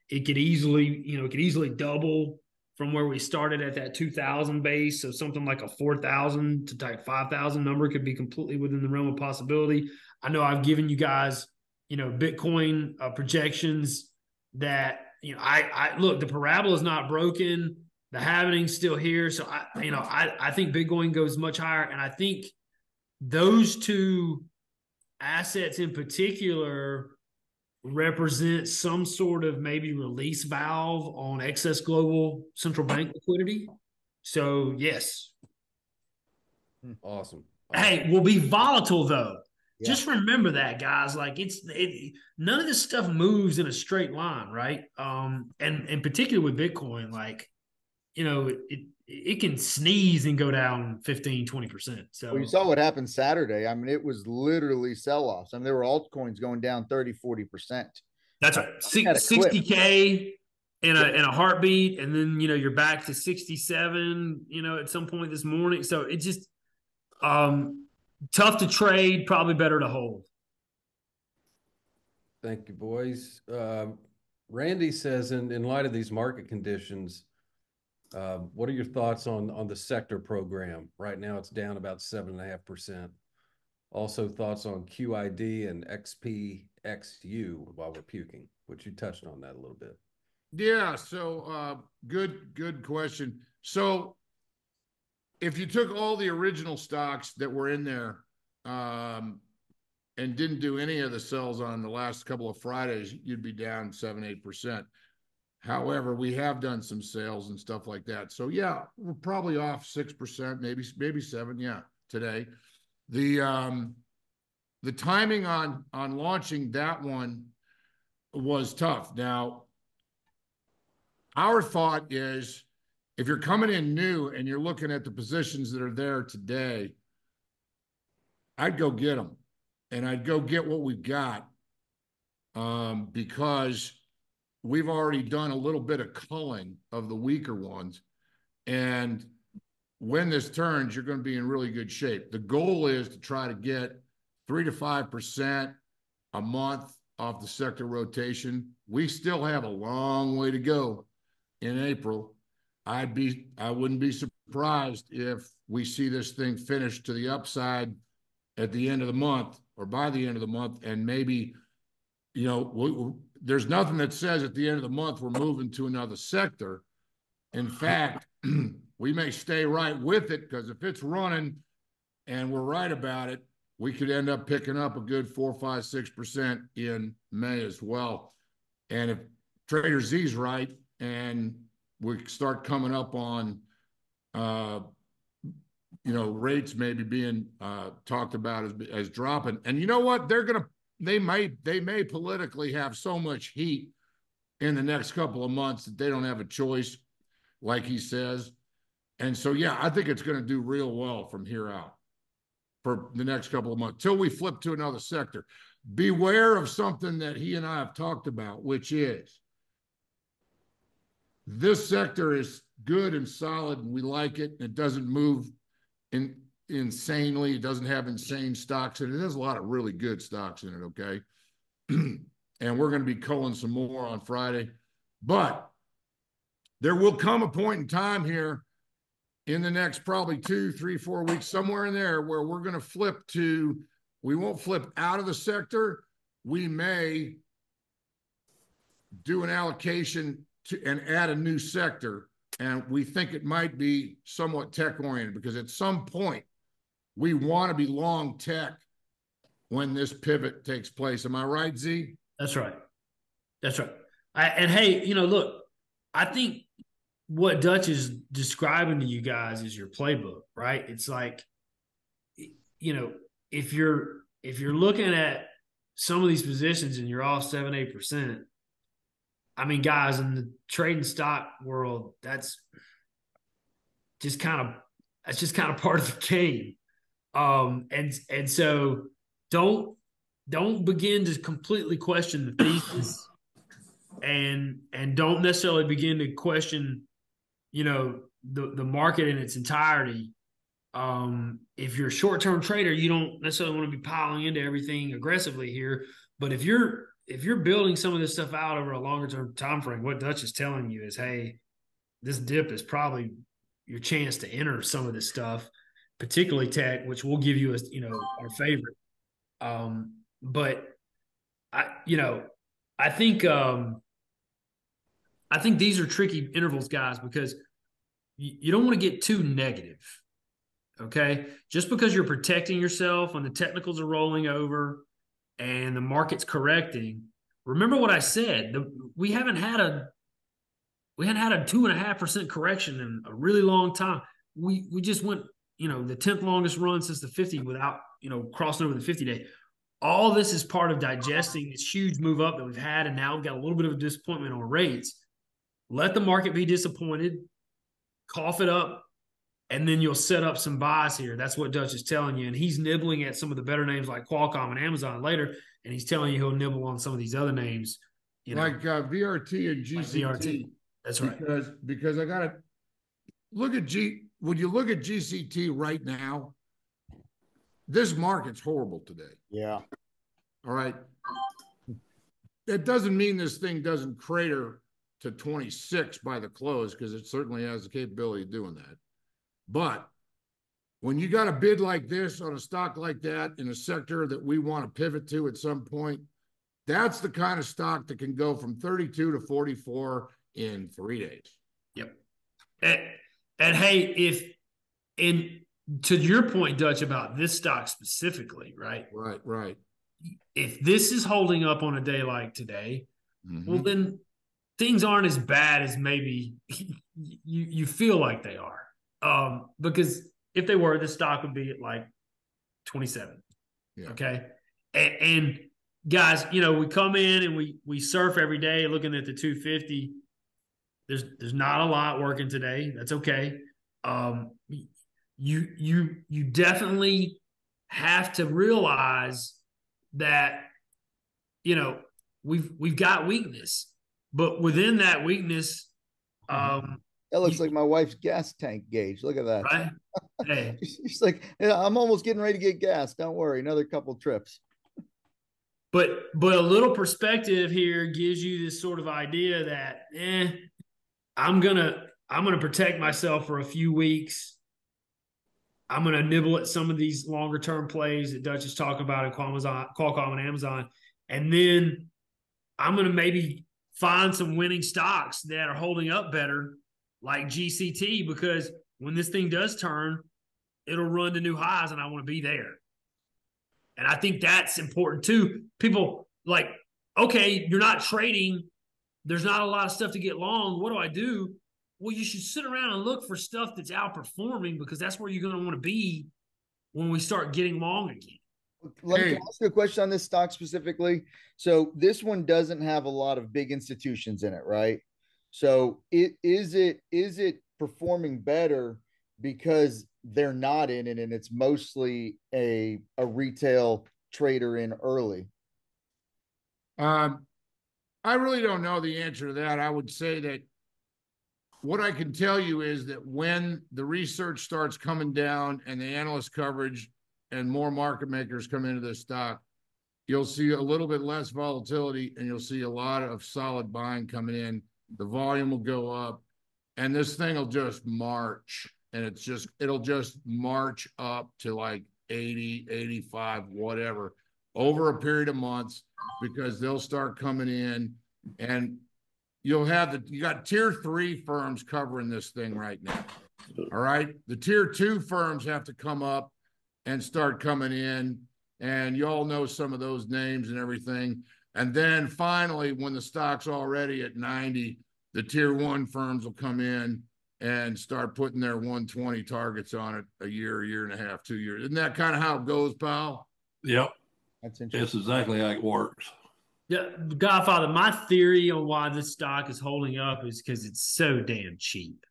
it could easily double from where we started at that 2,000 base. So something like a 4,000 to type 5,000 number could be completely within the realm of possibility. I know I've given you guys, Bitcoin projections that, I look, the parabola is not broken. The halving's still here. So I think Bitcoin goes much higher. And I think those two assets in particular represent some sort of maybe release valve on excess global central bank liquidity. So yes. Awesome. Hey, will be volatile though. Yeah. Just remember that, guys. Like none of this stuff moves in a straight line, right? And particularly with Bitcoin, like, you know, it can sneeze and go down 15-20%. So Well, you saw what happened Saturday. I mean, it was literally sell-offs. I mean, there were altcoins going down 30-40%. that's right. Had a clip. 60K in a heartbeat, and then you're back to 67, at some point this morning. So it just tough to trade, probably better to hold. Thank you, boys. Randy says, in light of these market conditions, what are your thoughts on the sector program? Right now, it's down about 7.5%. Also, thoughts on QID and XPXU while we're puking, which you touched on that a little bit. Yeah. So good question. So if you took all the original stocks that were in there and didn't do any of the sells on the last couple of Fridays, you'd be down 7-8%. However, we have done some sales and stuff like that. So yeah, we're probably off 6%, maybe 7%. Yeah, today. The timing on launching that one was tough. Now, our thought is, if you're coming in new and you're looking at the positions that are there today, I'd go get them, and I'd go get what we've got, because we've already done a little bit of culling of the weaker ones. And when this turns, you're going to be in really good shape. The goal is to try to get 3 to 5% a month off the sector rotation. We still have a long way to go in April. I wouldn't be surprised if we see this thing finished to the upside at the end of the month or by the end of the month. And maybe, there's nothing that says at the end of the month we're moving to another sector. In fact, we may stay right with it, because if it's running and we're right about it, we could end up picking up a good 4, 5, 6% in May as well. And if Trader Z's right and we start coming up on, rates maybe being talked about as dropping, and you know what, they may politically have so much heat in the next couple of months that they don't have a choice, like he says. And so, yeah, I think it's going to do real well from here out for the next couple of months till we flip to another sector. Beware of something that he and I have talked about, which is this sector is good and solid, and we like it. It doesn't move insanely. It doesn't have insane stocks in it. It has a lot of really good stocks in it, okay? And we're going to be culling some more on Friday. But there will come a point in time here in the next probably 2, 3, 4 weeks, somewhere in there, where we're going to flip to, we won't flip out of the sector. We may do an allocation and add a new sector. And we think it might be somewhat tech oriented, because at some point we want to be long tech when this pivot takes place. Am I right, Z? That's right. That's right. And hey, look, I think what Dutch is describing to you guys is your playbook, right? It's like, if you're looking at some of these positions and you're off 7-8%, I mean, guys, in the trading stock world, that's just kind of part of the game. And so don't begin to completely question the thesis, and don't necessarily begin to question, the market in its entirety. If you're a short-term trader, you don't necessarily want to be piling into everything aggressively here. But if you're building some of this stuff out over a longer-term time frame, what Dutch is telling you is, hey, this dip is probably your chance to enter some of this stuff, particularly tech, which we'll give you as our favorite. But I think these are tricky intervals, guys, because you don't want to get too negative. Okay, just because you're protecting yourself when the technicals are rolling over and the market's correcting, remember what I said. We haven't had We hadn't had a 2.5% correction in a really long time. We just went, the 10th longest run since the 50 without, crossing over the 50-day. All this is part of digesting this huge move up that we've had, and now we've got a little bit of a disappointment on rates. Let the market be disappointed, cough it up, and then you'll set up some buys here. That's what Dutch is telling you. And he's nibbling at some of the better names like Qualcomm and Amazon later, and he's telling you he'll nibble on some of these other names. Like VRT and GCT. Like VRT. That's right. Because I got to look at when you look at GCT right now, this market's horrible today. Yeah. All right. That doesn't mean this thing doesn't crater to 26 by the close, because it certainly has the capability of doing that. But when you got a bid like this on a stock like that in a sector that we want to pivot to at some point, that's the kind of stock that can go from 32 to 44 in 3 days. Yep. And hey, to your point, Dutch, about this stock specifically, right? Right. If this is holding up on a day like today, well, then things aren't as bad as maybe you feel like they are. Because if they were, the stock would be at like 27. Yeah. Okay. And guys, we come in and we surf every day looking at the 250. There's not a lot working today. That's okay. You definitely have to realize that we've got weakness, but within that weakness, that looks like my wife's gas tank gauge. Look at that. Right? Hey. She's like, yeah, I'm almost getting ready to get gas. Don't worry, another couple trips. But a little perspective here gives you this sort of idea that I'm gonna protect myself for a few weeks. I'm gonna nibble at some of these longer term plays that Dutch is talking about in Qualcomm and Amazon, and then I'm gonna maybe find some winning stocks that are holding up better, like GCT, because when this thing does turn, it'll run to new highs, and I want to be there. And I think that's important too. People like, okay, you're not trading. There's not a lot of stuff to get long. What do I do? Well, you should sit around and look for stuff that's outperforming, because that's where you're going to want to be when we start getting long again. Let me ask you a question on this stock specifically. So this one doesn't have a lot of big institutions in it, right? So is it performing better because they're not in it and it's mostly a retail trader in early? I really don't know the answer to that. I would say that what I can tell you is that when the research starts coming down and the analyst coverage and more market makers come into this stock, you'll see a little bit less volatility and you'll see a lot of solid buying coming in. The volume will go up and this thing will just march, and it'll just march up to like 80, 85, whatever, over a period of months, because they'll start coming in, and you got tier 3 firms covering this thing right now. All right. The tier 2 firms have to come up and start coming in, and you all know some of those names and everything. And then finally, when the stock's already at 90, the tier 1 firms will come in and start putting their 120 targets on it a year and a half, 2 years. Isn't that kind of how it goes, pal? Yep. That's interesting. That's exactly how it works. Yeah, Godfather, my theory on why this stock is holding up is because it's so damn cheap.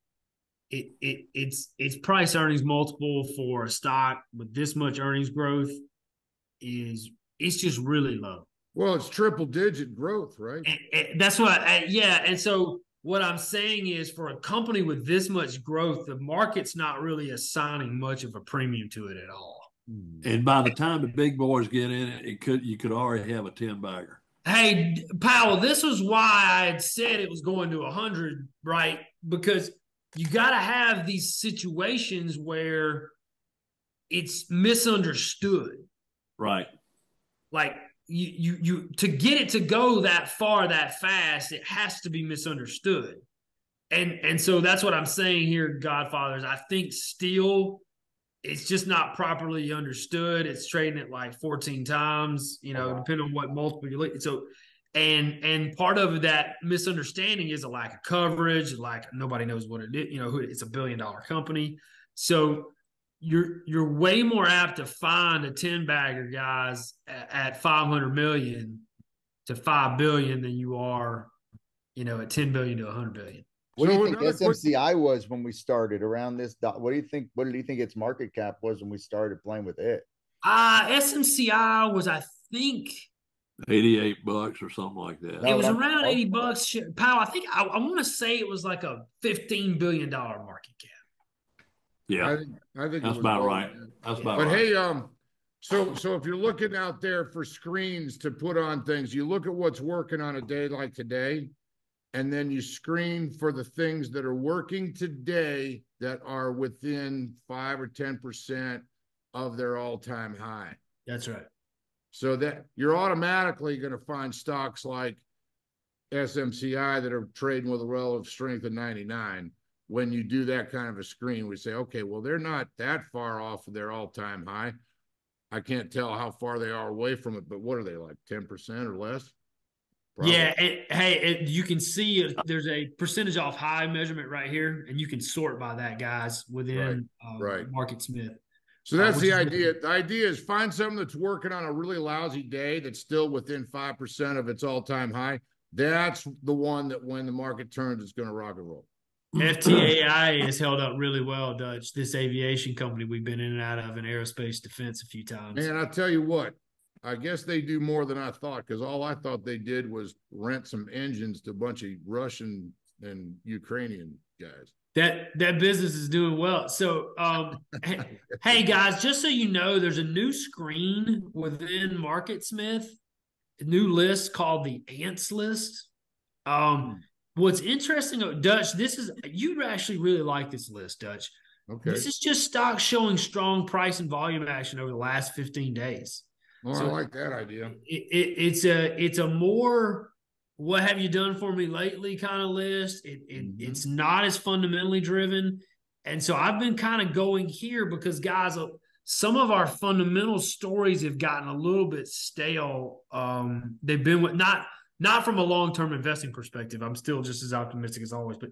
Its price earnings multiple for a stock with this much earnings growth it's just really low. Well, it's triple digit growth, right? That's what and so what I'm saying is, for a company with this much growth, the market's not really assigning much of a premium to it at all. And by the time the big boys get in it, you could already have a 10-bagger. Hey, Powell, this was why I had said it was going to 100, right? Because you got to have these situations where it's misunderstood. Right. Like you to get it to go that far, that fast, it has to be misunderstood. And so that's what I'm saying here, Godfathers. I think steel, it's just not properly understood. It's trading at like 14 times, depending on what multiple you look at. So, And part of that misunderstanding is a lack of coverage, like nobody knows what it is. It's $1 billion company. So you're way more apt to find a 10-bagger, guys, at 500 million to 5 billion than you are, at 10 billion to 100 billion. What do you think SMCI was when we started around this? What do you think? What did you think its market cap was when we started playing with it? SMCI was, I think, $88 or something like that. It was around $80. Powell, I think I want to say it was like a $15 billion market cap. Yeah, I think that's about right. That's about but right. Hey, so if you're looking out there for screens to put on things, you look at what's working on a day like today, and then you screen for the things that are working today that are within 5 or 10% of their all-time high. That's right. So that you're automatically going to find stocks like SMCI that are trading with a relative strength of 99. When you do that kind of a screen, we say, okay, well, they're not that far off of their all-time high. I can't tell how far they are away from it, but what are they, like 10% or less? Probably. Yeah, you can see there's a percentage off high measurement right here, and you can sort by that, guys, within Market Smith. So that's the idea. The idea is find something that's working on a really lousy day that's still within 5% of its all-time high. That's the one that when the market turns, it's going to rock and roll. FTAI has held up really well, Dutch. This aviation company we've been in and out of in aerospace defense a few times. Man, I'll tell you what, I guess they do more than I thought, because all I thought they did was rent some engines to a bunch of Russian and Ukrainian guys. That business is doing well. So, hey, guys, just so you know, there's a new screen within MarketSmith, a new list called the Ants list. What's interesting, Dutch, you'd actually really like this list, Dutch. Okay. This is just stocks showing strong price and volume action over the last 15 days. Well, so I like that idea. It's a more what have you done for me lately kind of list. It's not as fundamentally driven. And so I've been kind of going here because, guys, some of our fundamental stories have gotten a little bit stale. They've been not from a long-term investing perspective. I'm still just as optimistic as always, but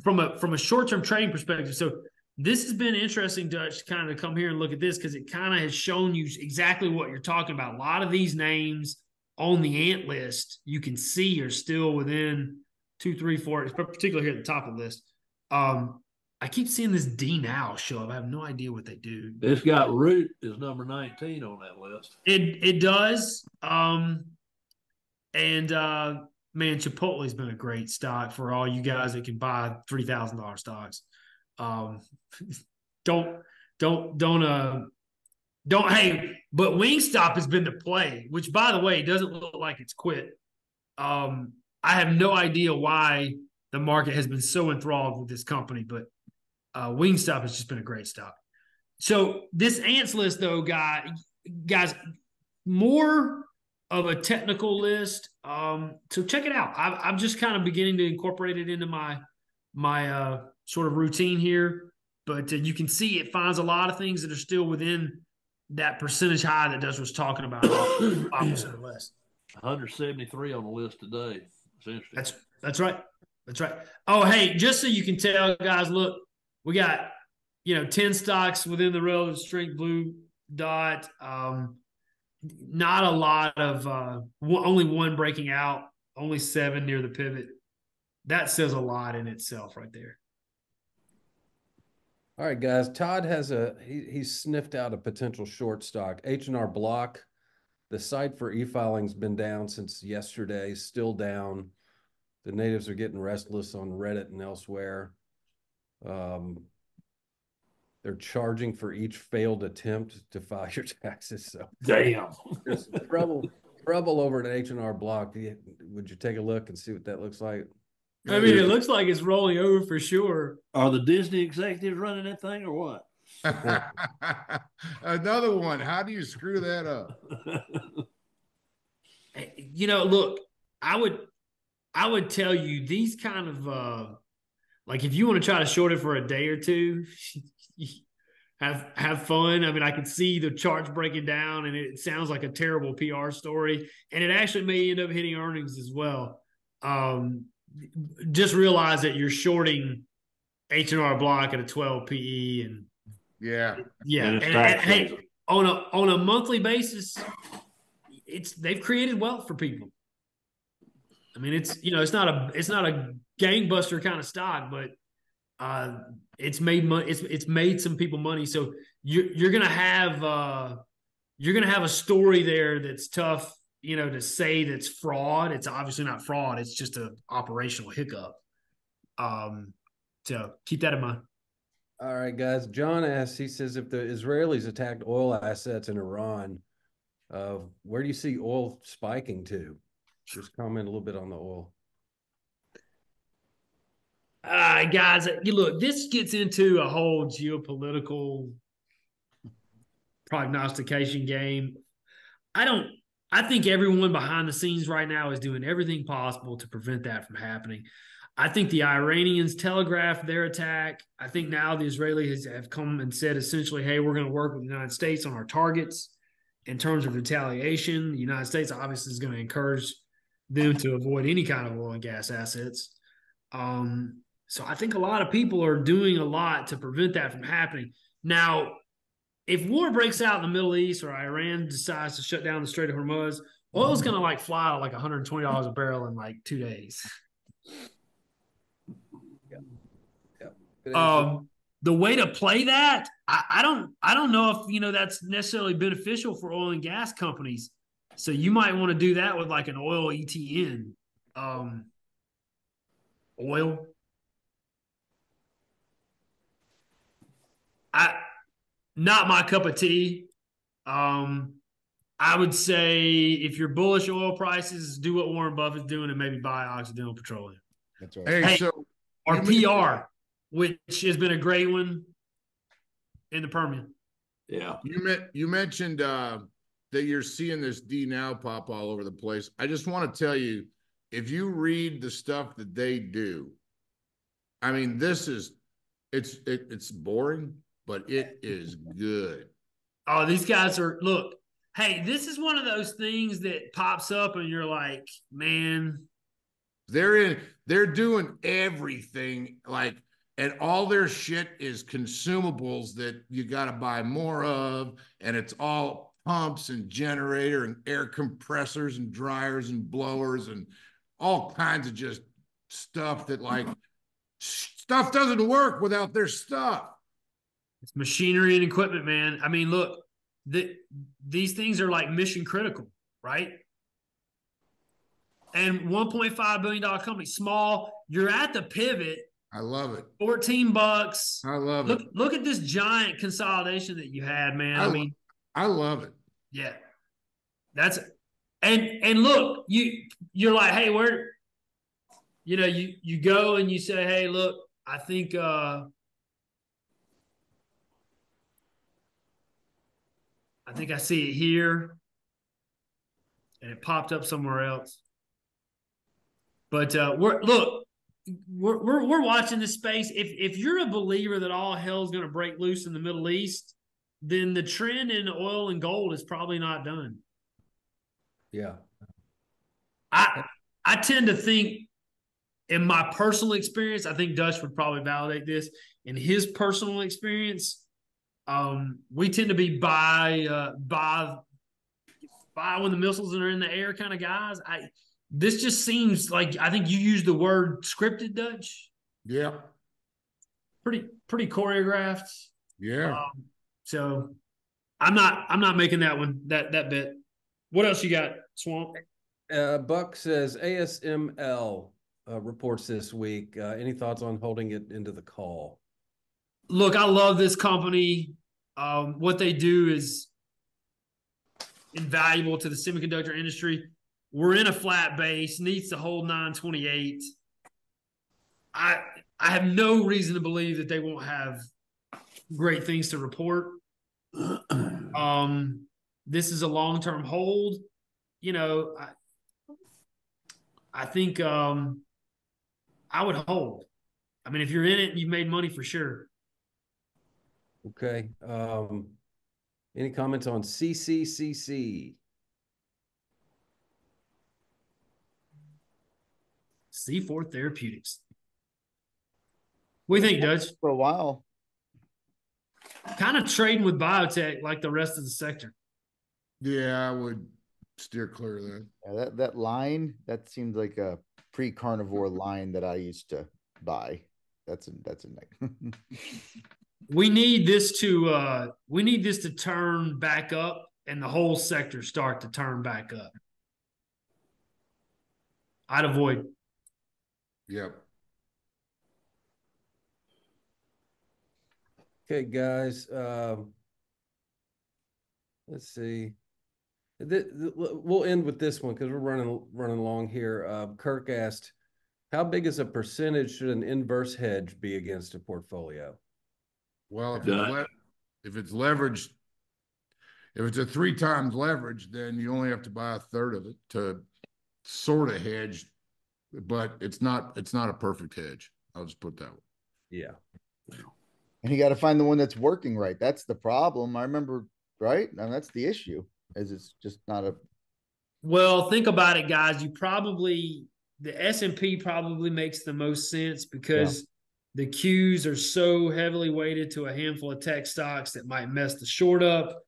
from a short-term trading perspective. So this has been interesting, Dutch, to kind of come here and look at this because it kind of has shown you exactly what you're talking about. A lot of these names on the Ant list you can see are still within 2, 3, 4, particularly here at the top of the list. I keep seeing this D now show up. I have no idea what they do. It's got Root is number 19 on that list. It does. Man, Chipotle's been a great stock for all you guys that can buy $3,000 stocks. Hey, but Wingstop has been the play, which, by the way, doesn't look like it's quit. I have no idea why the market has been so enthralled with this company, but Wingstop has just been a great stock. So this Ants list, though, guys, more of a technical list. So check it out. I'm just kind of beginning to incorporate it into my sort of routine here, but you can see it finds a lot of things that are still within that percentage high that Dutch was talking about, 5% or less. 173 on the list today. It's interesting. That's right. That's right. Oh, hey, just so you can tell, guys, look, we got 10 stocks within the relative strength blue dot. Not a lot of only one breaking out, only 7 near the pivot. That says a lot in itself right there. All right, guys. Todd has he's sniffed out a potential short stock. H&R Block. The site for e-filing's been down since yesterday, still down. The natives are getting restless on Reddit and elsewhere. They're charging for each failed attempt to file your taxes. So damn, there's trouble over at H&R Block. Would you take a look and see what that looks like? I mean, it looks like it's rolling over for sure. Are the Disney executives running that thing or what? Another one. How do you screw that up? Look, I would tell you these kind of like if you want to try to short it for a day or two, have fun. I mean, I can see the charts breaking down, and it sounds like a terrible PR story, and it actually may end up hitting earnings as well. Just realize that you're shorting H&R Block at a 12 PE, and Yeah. and hey, on a monthly basis, they've created wealth for people. I mean, it's not a gangbuster kind of stock, but it's made money. It's made some people money. So you're gonna have a story there that's tough, to say that's fraud. It's obviously not fraud. It's just an operational hiccup. So keep that in mind. All right, guys. John asks, he says, if the Israelis attacked oil assets in Iran, where do you see oil spiking to? Just comment a little bit on the oil. Guys, you look, this gets into a whole geopolitical prognostication game. I think everyone behind the scenes right now is doing everything possible to prevent that from happening. I think the Iranians telegraphed their attack. I think now the Israelis have come and said essentially, hey, we're going to work with the United States on our targets in terms of retaliation. The United States obviously is going to encourage them to avoid any kind of oil and gas assets. So I think a lot of people are doing a lot to prevent that from happening. Now, if war breaks out in the Middle East or Iran decides to shut down the Strait of Hormuz, oil's going to fly to $120 a barrel in 2 days. The way to play that, I don't know if that's necessarily beneficial for oil and gas companies. So you might want to do that with an oil ETN. Oil. Not my cup of tea. I would say if you're bullish oil prices, do what Warren Buffett's doing and maybe buy Occidental Petroleum. That's right. Hey, so or PR, which has been a great one in the Permian. Yeah. You mentioned that you're seeing this D now pop all over the place. I just want to tell you, if you read the stuff that they do, I mean, it's boring, but it is good. Oh, these guys look, hey, this is one of those things that pops up and you're like, man. They're doing everything, and all their shit is consumables that you got to buy more of, and it's all pumps and generator and air compressors and dryers and blowers and all kinds of just stuff that stuff doesn't work without their stuff. It's machinery and equipment, man. I mean, look, these things are mission critical, right? And $1.5 billion company, small. You're at the pivot. I love it. $14. I love it. Look at this giant consolidation that you had, man. I love it. Yeah, that's and look, you're like, hey, where, you go and you say, hey, look, I think I see it here, and it popped up somewhere else. But we're watching this space. If you're a believer that all hell is going to break loose in the Middle East, then the trend in oil and gold is probably not done. Yeah. I tend to think, in my personal experience, I think Dutch would probably validate this. In his personal experience, we tend to be buy when the missiles are in the air kind of guys. This just seems like, I think you used the word scripted, Dutch. Yeah. Pretty choreographed. Yeah. So I'm not making that one that bet. What else you got, Swamp? Buck says ASML reports this week. Any thoughts on holding it into the call? Look, I love this company. What they do is invaluable to the semiconductor industry. We're in a flat base, needs to hold 928. I have no reason to believe that they won't have great things to report. This is a long-term hold. I think I would hold. I mean, if you're in it, you've made money for sure. Okay. Any comments on CCCC? C4 Therapeutics. What do you think, Dutch? For a while. Kind of trading with biotech like the rest of the sector. Yeah, I would steer clear of that. Yeah, that line, that seems like a pre-carnivore line that I used to buy. That's a We need this to turn back up and the whole sector start to turn back up. I'd avoid. Yep. Okay, guys. Let's see. We'll end with this one because we're running along here. Kirk asked, how big is a percentage should an inverse hedge be against a portfolio? Well, if it's leveraged, if it's a 3 times leverage, then you only have to buy a third of it to sort of hedge, but it's not a perfect hedge. I'll just put that way. Yeah. And you got to find the one that's working right. That's the problem. I remember, right? And that's the issue, is it's just not a. Well, think about it, guys. The S&P probably makes the most sense because the Qs are so heavily weighted to a handful of tech stocks that might mess the short up.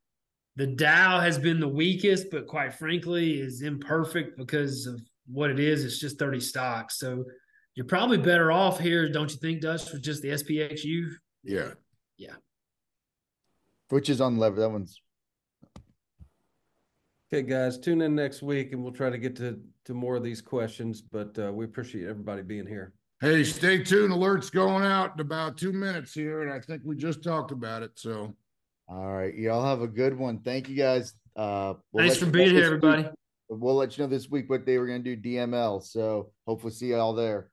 The Dow has been the weakest, but quite frankly is imperfect because of what it is. It's just 30 stocks. So you're probably better off here, don't you think, Dutch, with just the SPXU? Yeah. Yeah. Which is unlevered. That one's. Okay, guys, tune in next week and we'll try to get to more of these questions, but we appreciate everybody being here. Hey, stay tuned. Alert's going out in about 2 minutes here, and I think we just talked about it. So, All right. Y'all have a good one. Thank you, guys. Thanks for being here, everybody. We'll let you know this week what they were going to do DML. So hopefully see you all there.